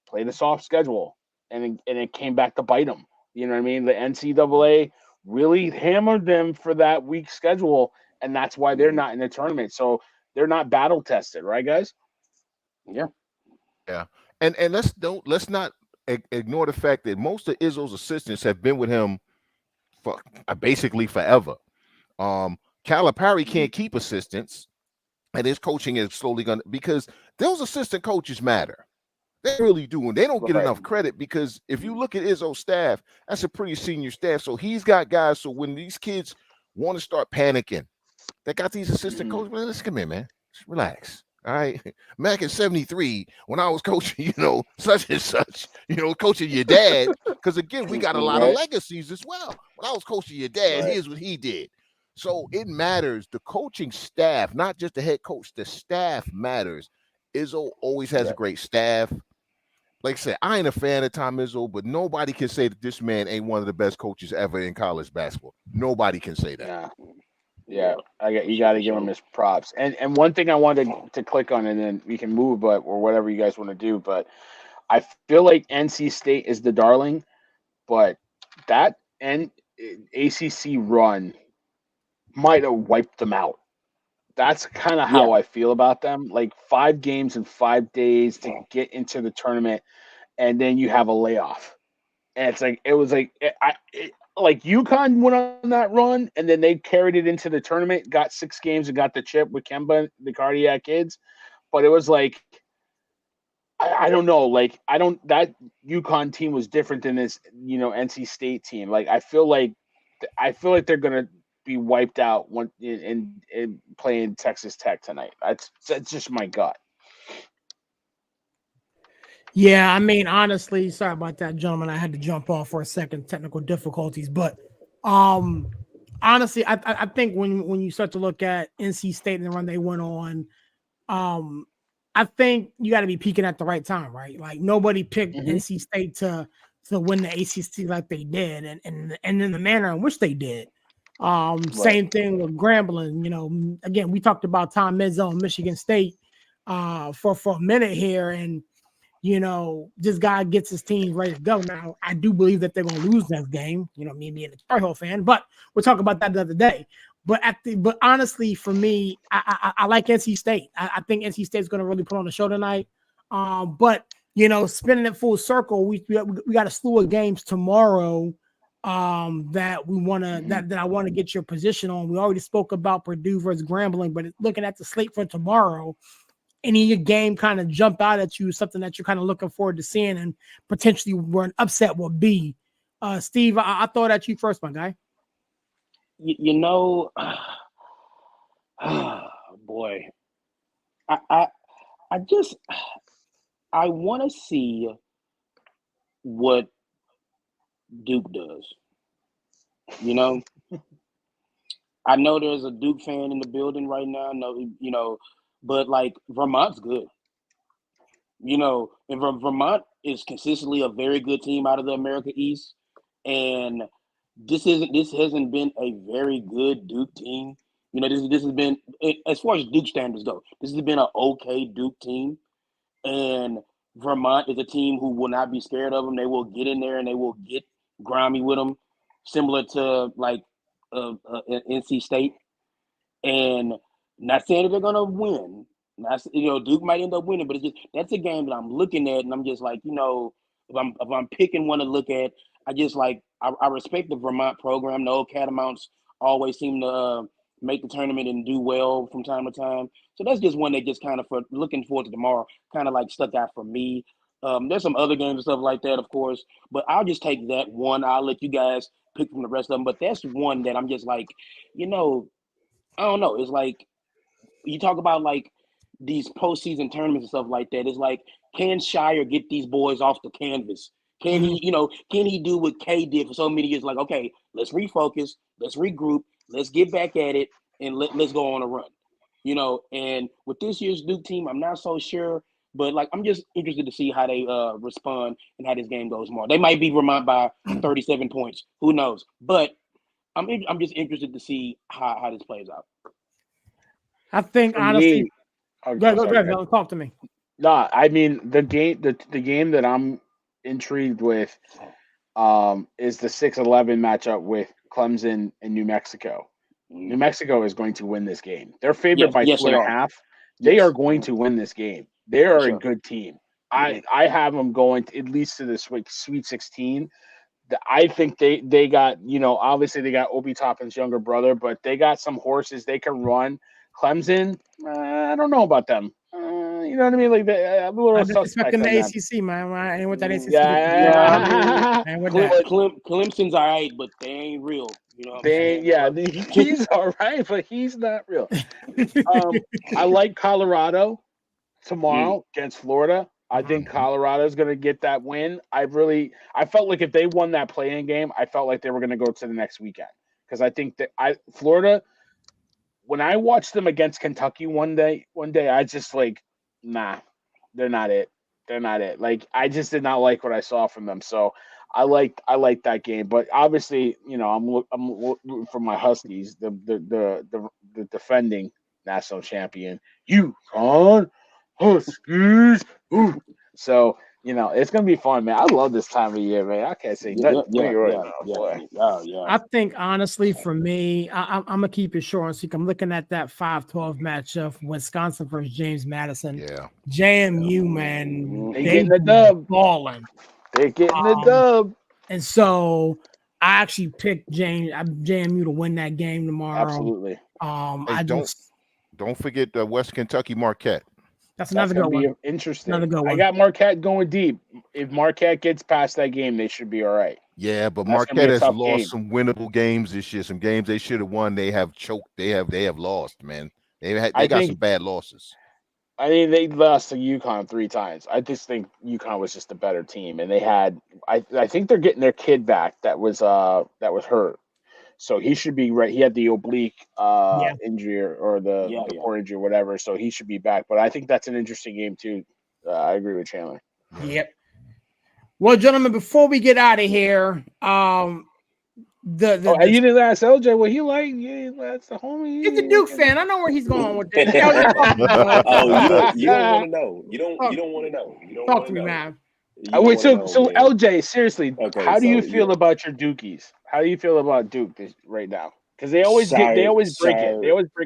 play the soft schedule. And it came back to bite them. You know what I mean? The NCAA really hammered them for that weak schedule, and that's why they're not in the tournament. So they're not battle tested, right, guys? Yeah. Yeah. And let's not ignore the fact that most of Izzo's assistants have been with him for basically forever. Calipari can't keep assistants, and his coaching is slowly going to, because those assistant coaches matter. They really do, and they don't get enough credit because if you look at Izzo's staff, that's a pretty senior staff. So he's got guys. So when these kids want to start panicking, they got these assistant coaches. Man, let's come in, man. Just relax. All right. Back in 73, when I was coaching, you know, such and such, you know, coaching your dad. Because again, we got a lot of legacies as well. When I was coaching your dad, here's what he did. So it matters. The coaching staff, not just the head coach, the staff matters. Izzo always has a great staff. Like I said, I ain't a fan of Tom Izzo, but nobody can say that this man ain't one of the best coaches ever in college basketball. Nobody can say that. Yeah, you got to give him his props. And one thing I wanted to click on, and then we can move, or whatever you guys want to do. But I feel like NC State is the darling, but that ACC run might have wiped them out. That's kind of how I feel about them. Like 5 games in 5 days to get into the tournament, and then you have a layoff. And it's like like UConn went on that run, and then they carried it into the tournament, got 6 games and got the chip with Kemba, the Cardiac Kids. But it was like, I don't know. Like that UConn team was different than this, NC State team. Like I feel like they're gonna be wiped out in playing Texas Tech tonight. That's just my gut. Yeah, I mean, honestly, sorry about that, gentlemen. I had to jump off for a second, technical difficulties. But honestly, I think when you start to look at NC State and the run they went on, I think you got to be peaking at the right time, right? Like nobody picked NC State to win the ACC like they did, and in the manner in which they did. Same thing with Grambling. Again, we talked about Tom Izzo and Michigan State for a minute here, and this guy gets his team ready to go. Now, I do believe that they're going to lose that game. Me being a Tar Heel fan, but we'll talk about that the other day. But honestly, for me, I like NC State. I think NC State's going to really put on the show tonight. But spinning it full circle, we got a slew of games tomorrow that we want to that I want to get your position on. We already spoke about Purdue versus Grambling, but looking at the slate for tomorrow, any game kind of jump out at you, something that you're kind of looking forward to seeing and potentially where an upset will be. Steve, I throw it at you first, my guy. Boy, I want to see what Duke does. I know there's a Duke fan in the building right now. But like Vermont's good. And Vermont is consistently a very good team out of the America East, and this hasn't been a very good Duke team. This has been, as far as Duke standards go, this has been an okay Duke team, and Vermont is a team who will not be scared of them. They will get in there and they will get grimy with them, similar to like NC State, and. Not saying that they're gonna win. Duke might end up winning, but that's a game that I'm looking at, and I'm just like, if I'm picking one to look at, I respect the Vermont program. The old Catamounts always seem to make the tournament and do well from time to time. So that's just one that just kind of, for looking forward to tomorrow, kind of like stuck out for me. There's some other games and stuff like that, of course, but I'll just take that one. I'll let you guys pick from the rest of them, but that's one that I'm just like, I don't know. It's like, you talk about like these postseason tournaments and stuff like that. It's like, can Shire get these boys off the canvas? Can he, can he do what K did for so many years? Like, okay, let's refocus, let's regroup, let's get back at it, and let's go on a run. And with this year's Duke team, I'm not so sure, but like I'm just interested to see how they respond and how this game goes tomorrow. They might beat Vermont by 37 points. Who knows? But I'm just interested to see how this plays out. I think honestly, go ahead, talk to me. No, I mean the game that I'm intrigued with is the 6-11 matchup with Clemson and New Mexico. New Mexico is going to win this game. They're favored by 2.5. They are going to win this game. They are a good team. I have them going at least to the Sweet 16. I think they got, obviously they got Obi Toppin's younger brother, but they got some horses. They can run. Clemson, I don't know about them. You know what I mean? Like I'm a little suspect. In the ACC, man. I ain't with that ACC. Clemson's all right, but they ain't real. He's all right, but he's not real. I like Colorado tomorrow against Florida. I think Colorado's going to get that win. I felt like if they won that play-in game, I felt like they were going to go to the next weekend, because I think that Florida. When I watched them against Kentucky one day, I just like, nah, they're not it. They're not it. Like, I just did not like what I saw from them. So I like that game. But obviously, I'm rooting for my Huskies, the defending national champion. UConn Huskies. Ooh. So it's gonna be fun, man. I love this time of year, man. I can't say nothing. I think honestly, for me, I'm gonna keep it short. So I'm looking at that 5-12 matchup, Wisconsin versus James Madison. Yeah, JMU, man, they getting the dub. Balling. They're getting the dub. And so I actually picked JMU to win that game tomorrow. Absolutely. Don't forget West Kentucky Marquette. That's another good one. Interesting. Another good one. I got Marquette going deep. If Marquette gets past that game, they should be all right. Yeah, but Marquette has lost some winnable games this year. Some games they should have won, they have choked. They have lost, man. They got some bad losses. I mean, they lost to UConn 3 times. I just think UConn was just a better team, and they had. I think they're getting their kid back that was hurt, so he should be right. He had the oblique injury or the core injury, or whatever. So he should be back. But I think that's an interesting game too. I agree with Chandler. Yep. Well, gentlemen, before we get out of here, you didn't ask LJ what he like. Yeah, that's the homie. He's a Duke fan. I know where he's going with this. You don't want to know. You don't want to know. Talk to me, man. Wait, so LJ, seriously, how do you feel about your Dukies? How do you feel about Duke right now? Because they always break it. They always break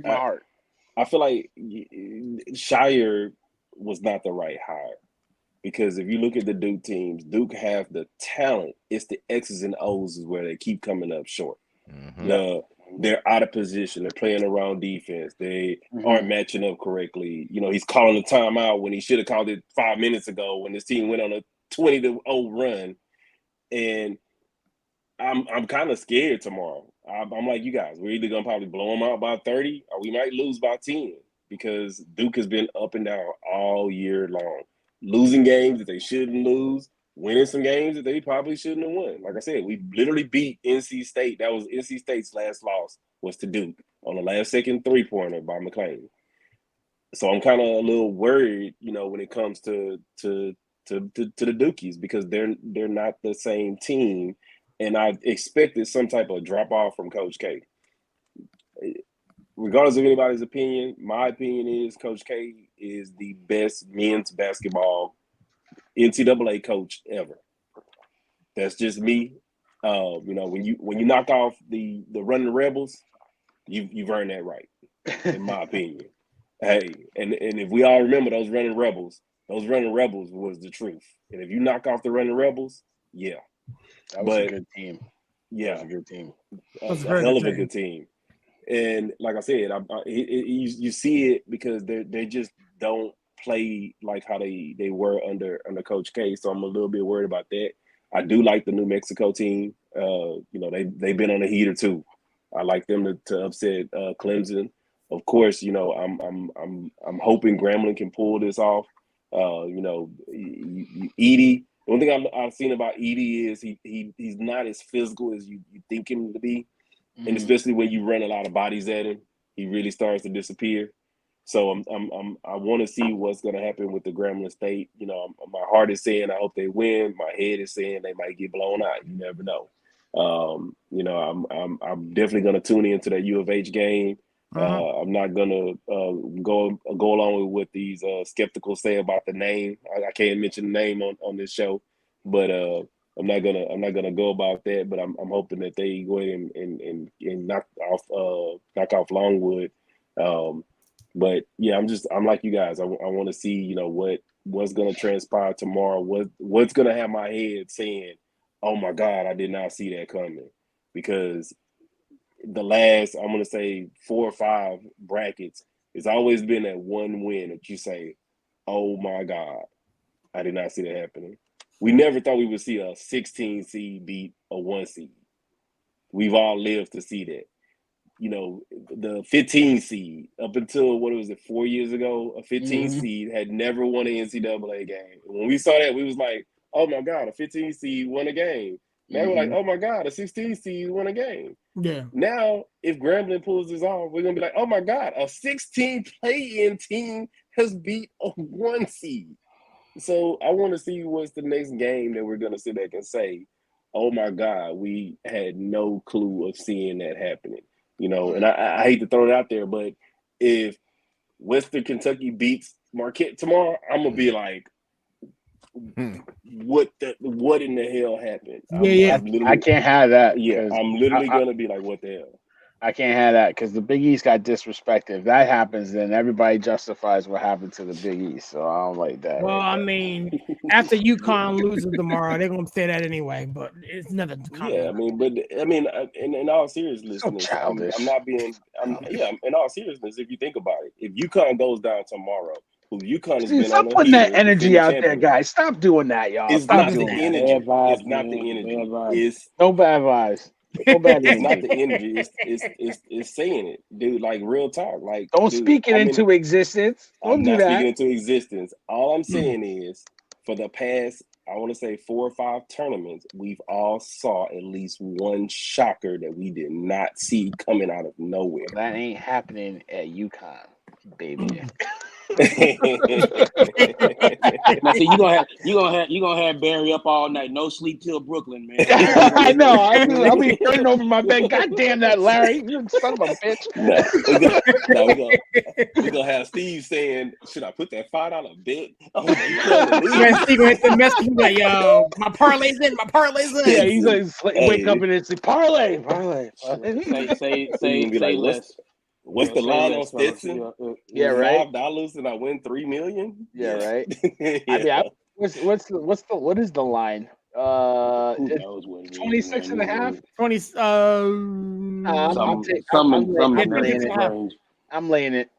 my heart. I feel like Shire was not the right hire. Because if you look at the Duke teams, Duke have the talent. It's the X's and O's is where they keep coming up short. Mm-hmm. They're out of position. They're playing around defense. They aren't matching up correctly. You know, he's calling the timeout when he should have called it 5 minutes ago when his team went on a 20-0 run. And I'm kind of scared tomorrow. I'm like you guys. We're either going to probably blow them out by 30 or we might lose by 10 because Duke has been up and down all year long. Losing games that they shouldn't lose, winning some games that they probably shouldn't have won. Like I said, we literally beat NC State. That was NC State's last loss was to Duke on the last second 3-pointer by McClain. So I'm kind of a little worried, you know, when it comes to the Dukies because they're not the same team, and I expected some type of drop off from Coach K. Regardless of anybody's opinion, my opinion is Coach K is the best men's basketball NCAA coach ever. That's just me. You know, when you knock off the running Rebels, you've earned that right, in my opinion. Hey, and if we all remember those running Rebels was the truth. And if you knock off the running Rebels, yeah, that was a good team. Yeah, that was a good team. A hell of a good team. And like I said, you see it because they just don't play like how they were under Coach K. So I'm a little bit worried about that. I do like the New Mexico team. You know, they've been on a heater too. I like them to upset Clemson. Of course, you know, I'm hoping Grambling can pull this off. You know, Edey. The one thing I've seen about Edey is he's not as physical as you think him to be. And especially when you run a lot of bodies at him, he really starts to disappear. So I want to see what's going to happen with the Grambling State. You know, my heart is saying I hope they win. My head is saying they might get blown out. You never know. You know, I'm definitely going to tune into that U of H game. I'm not going to go along with what these skepticals say about the name. I can't mention the name on this show, but I'm not gonna go about that, but I'm hoping that they go ahead and knock off Longwood. But yeah, I'm like you guys. I want to see, you know, what's gonna transpire tomorrow. What's gonna have my head saying, "Oh my God, I did not see that coming," because the last I'm gonna say 4 or 5 brackets, it's always been that one win that you say, "Oh my God, I did not see that happening." We never thought we would see a 16 seed beat a 1 seed. We've all lived to see that. You know, the 15 seed, up until, 4 years ago, a 15 seed had never won an NCAA game. When we saw that, we was like, oh my God, a 15 seed won a game. Now we're like, oh my God, a 16 seed won a game. Yeah. Now, if Grambling pulls this off, we're going to be like, oh my God, a 16 play-in team has beat a 1 seed. So I want to see what's the next game that we're going to sit back and say, oh, my God, we had no clue of seeing that happening. You know, and I hate to throw it out there, but if Western Kentucky beats Marquette tomorrow, I'm going to be like, what in the hell happened? I can't have that. Yeah, I'm literally going to be like, what the hell? I can't have that because the Big East got disrespected. If that happens, then everybody justifies what happened to the Big East. So I don't like that. Well, I mean, after UConn loses tomorrow, they're gonna say that anyway. But it's nothing. Yeah, I mean, in all seriousness, so childish. I'm not being. In all seriousness, if you think about it, if UConn goes down tomorrow, UConn has See, been stop on a putting that heater energy defending out there, champions. guys. Stop doing that, y'all. It's Stop not the doing that. energy. Bad vibes, It's not the man. energy. Bad vibes. It's No bad vibes. No bad it's not energy. the energy. It's saying it, dude. Like real talk. Like, Don't dude, speak it into existence. Don't I'm do not that. speaking into existence. All I'm saying is, for the past, I want to say 4 or 5 tournaments, we've all saw at least one shocker that we did not see coming out of nowhere. That ain't happening at UConn, baby. Now, see, you gonna have Barry up all night, no sleep till Brooklyn, man. I know. I'll be turning over my bed. God damn that, Larry! You son of a bitch. We're gonna have Steve saying, "Should I put that $5 bet?" When Steve hit the message, he's like, "Yo, my parlay's in. My parlay's in." Yeah, he's like, wake up and it's parlay. Say less. What's the line on Stetson? Yeah, right. $5 and I win $3 million. Yeah, right. Yeah. I mean, what is the line? Who knows what it is, 26 and a half. 20. I'm laying it.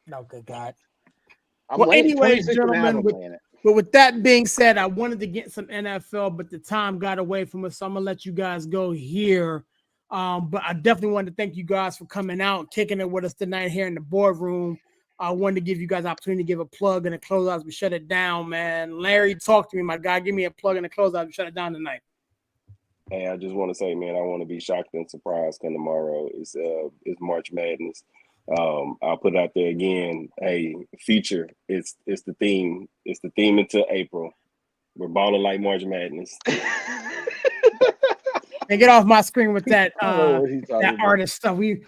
No, good God. Well, anyway, gentlemen, but with that being said, I wanted to get some NFL, but the time got away from us, so I'm gonna let you guys go here. But I definitely wanted to thank you guys for coming out, kicking it with us tonight here in the boardroom. I wanted to give you guys an opportunity to give a plug and a closeout as we shut it down, man. Larry, talk to me, my guy. Give me a plug and a closeout as we shut it down tonight. Hey, I just want to say, man, I want to be shocked and surprised come tomorrow. It's March Madness. I'll put it out there again. Hey, feature. It's the theme. It's the theme until April. We're balling like March Madness. And get off my screen with that that artist stuff. We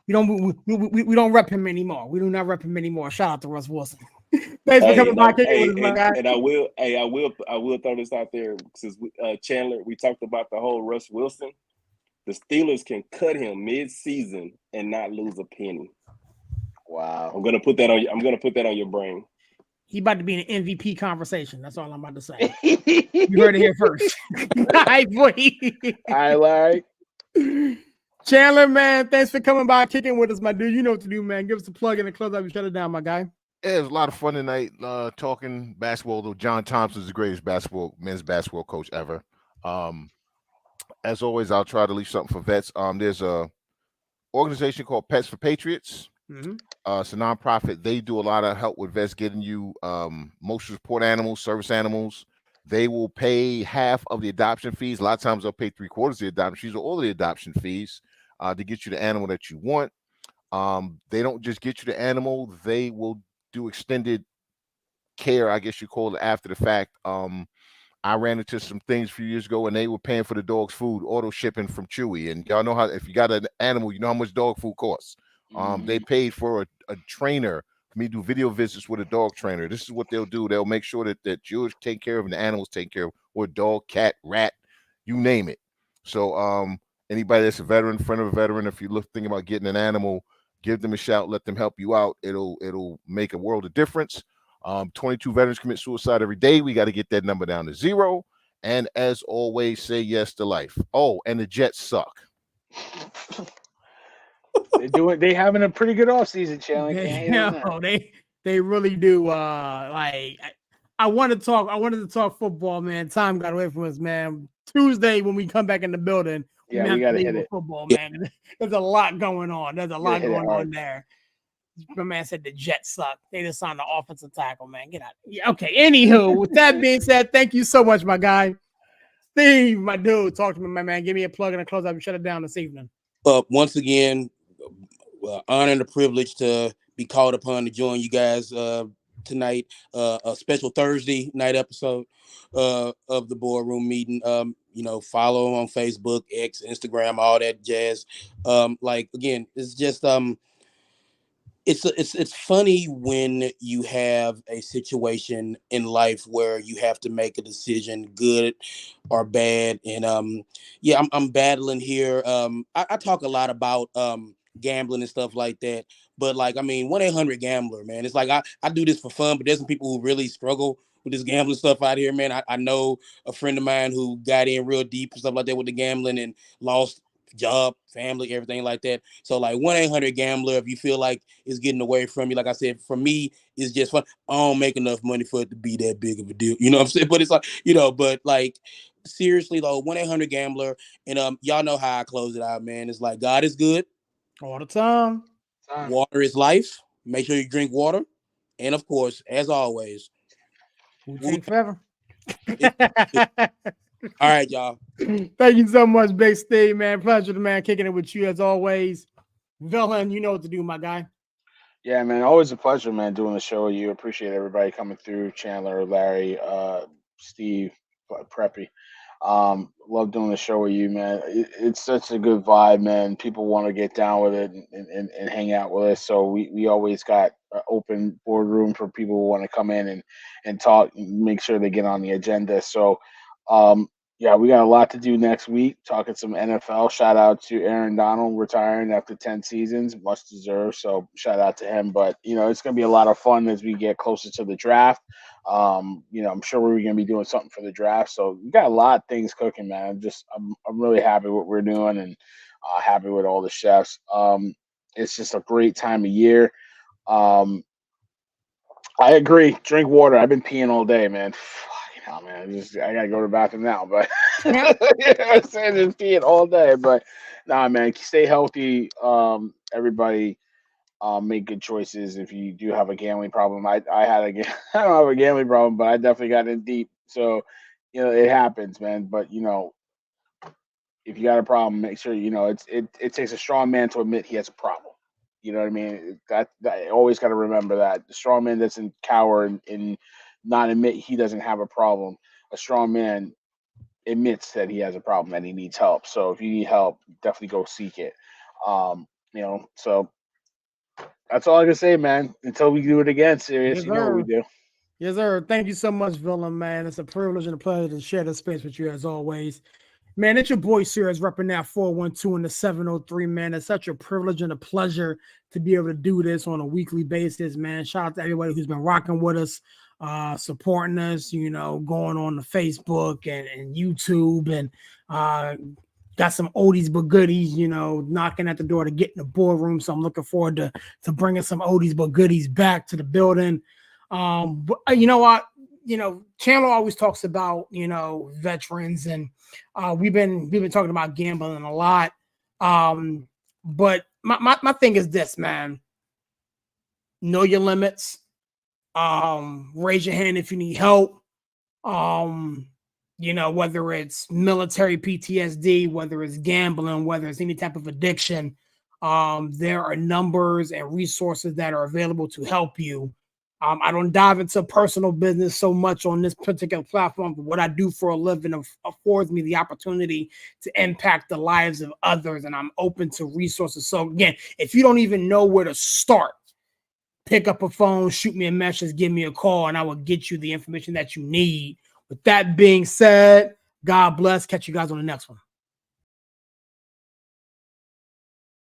don't rep him anymore. We do not rep him anymore. Shout out to Russ Wilson. Thanks for coming by. And I will throw this out there since Chandler, we talked about the whole Russ Wilson. The Steelers can cut him mid-season and not lose a penny. Wow. I'm gonna put that on your brain. He about to be in an MVP conversation. That's all I'm about to say. You heard it here first. All right, boy. All right, Larry. Chandler, man, thanks for coming by, kicking with us, my dude. You know what to do, man. Give us a plug in the close up. Shut it down, my guy. Yeah, it was a lot of fun tonight talking basketball. Though John Thompson is the greatest men's basketball coach ever. As always, I'll try to leave something for vets. There's a organization called Pets for Patriots. Mm-hmm. It's a nonprofit. They do a lot of help with vets getting you motion support animals, service animals. They will pay half of the adoption fees. A lot of times they'll pay 3/4 of the adoption fees or all of the adoption fees to get you the animal that you want. They don't just get you the animal. They will do extended care, I guess you call it, after the fact. I ran into some things a few years ago and they were paying for the dog's food, auto shipping from Chewy. And y'all know how, if you got an animal, you know how much dog food costs. They paid for a trainer for me to do video visits with a dog trainer. This is what they'll do. They'll make sure that you're taken care of and the animals taken care of, or dog, cat, rat, you name it. So anybody that's a veteran, friend of a veteran, if you're thinking about getting an animal, give them a shout, let them help you out. It'll make a world of difference. 22 veterans commit suicide every day. We got to get that number down to 0. And as always, say yes to life. Oh, and the Jets suck. They having a pretty good offseason, Chandler. They really do. I wanted to talk football, man. Time got away from us, man. Tuesday when we come back in the building, we gotta hit it. Football, man. There's a lot going on. There's a lot going on there. My man said the Jets suck. They just signed the offensive tackle, man. Get out. Yeah, okay. Anywho, with that being said, thank you so much, my guy. Steve, my dude, talk to me, my man. Give me a plug and a close up and shut it down this evening. Once again, honor and a privilege to be called upon to join you guys tonight. A special Thursday night episode of the boardroom meeting. Follow on Facebook, X, Instagram, all that jazz. Again, it's just it's funny when you have a situation in life where you have to make a decision, good or bad. And I'm battling here. I talk a lot about gambling and stuff like that, but 1-800-GAMBLER, man. It's like I do this for fun, but there's some people who really struggle with this gambling stuff out here, man. I know a friend of mine who got in real deep and stuff like that with the gambling and lost job, family, everything like that. So like 1-800-GAMBLER, if you feel like it's getting away from you, like I said, for me, it's just fun. I don't make enough money for it to be that big of a deal. You know what I'm saying? But it's like, but like seriously though, 1-800-GAMBLER, and y'all know how I close it out, man. It's like God is good all the time. Water is life. Make sure you drink water. And of course, as always, Wu-Tang forever. All right, y'all. Thank you so much, Big Steve, man. Pleasure, man, kicking it with you as always. Villain, you know what to do, my guy. Yeah, man. Always a pleasure, man, doing the show with you. Appreciate everybody coming through. Chandler, Larry, Steve, Preppy. Love doing the show with you, man. It's such a good vibe, man. People want to get down with it and hang out with us. So we always got an open boardroom for people who want to come in and talk and make sure they get on the agenda. So, yeah, we got a lot to do next week, talking some NFL. Shout out to Aaron Donald retiring after 10 seasons, much deserved. So shout out to him. But, it's going to be a lot of fun as we get closer to the draft. I'm sure we're going to be doing something for the draft. So we got a lot of things cooking, man. I'm really happy with what we're doing and happy with all the chefs. It's just a great time of year. I agree. Drink water. I've been peeing all day, man. Man, I gotta go to the bathroom now, but I'm saying just peeing all day. But nah, man, stay healthy. Everybody, make good choices. If you do have a gambling problem, I don't have a gambling problem, but I definitely got in deep. So, it happens, man. But if you got a problem, make sure it takes a strong man to admit he has a problem. You know what I mean? That always got to remember that the strong man doesn't cower and not admit he doesn't have a problem. A strong man admits that he has a problem and he needs help. So if you need help, definitely go seek it. So that's all I can say, man. Until we do it again, serious, yes, you know what we do. Yes, sir. Thank you so much, Villain, man. It's a privilege and a pleasure to share this space with you as always. Man, it's your boy Sirius repping that 412 and the 703, man. It's such a privilege and a pleasure to be able to do this on a weekly basis, man. Shout out to everybody who's been rocking with us, supporting us, going on the Facebook and YouTube and got some oldies but goodies, knocking at the door to get in the boardroom. So I'm looking forward to bringing some oldies but goodies back to the building. But you know what? Chandler always talks about, veterans and we've been talking about gambling a lot. But my thing is this, man. Know your limits. Raise your hand if you need help. Whether it's military PTSD, whether it's gambling, whether it's any type of addiction, there are numbers and resources that are available to help you. I don't dive into personal business so much on this particular platform, but what I do for a living affords me the opportunity to impact the lives of others, and I'm open to resources. So again, if you don't even know where to start, pick up a phone, shoot me a message, give me a call, and I will get you the information that you need. With that being said, God bless. Catch you guys on the next one.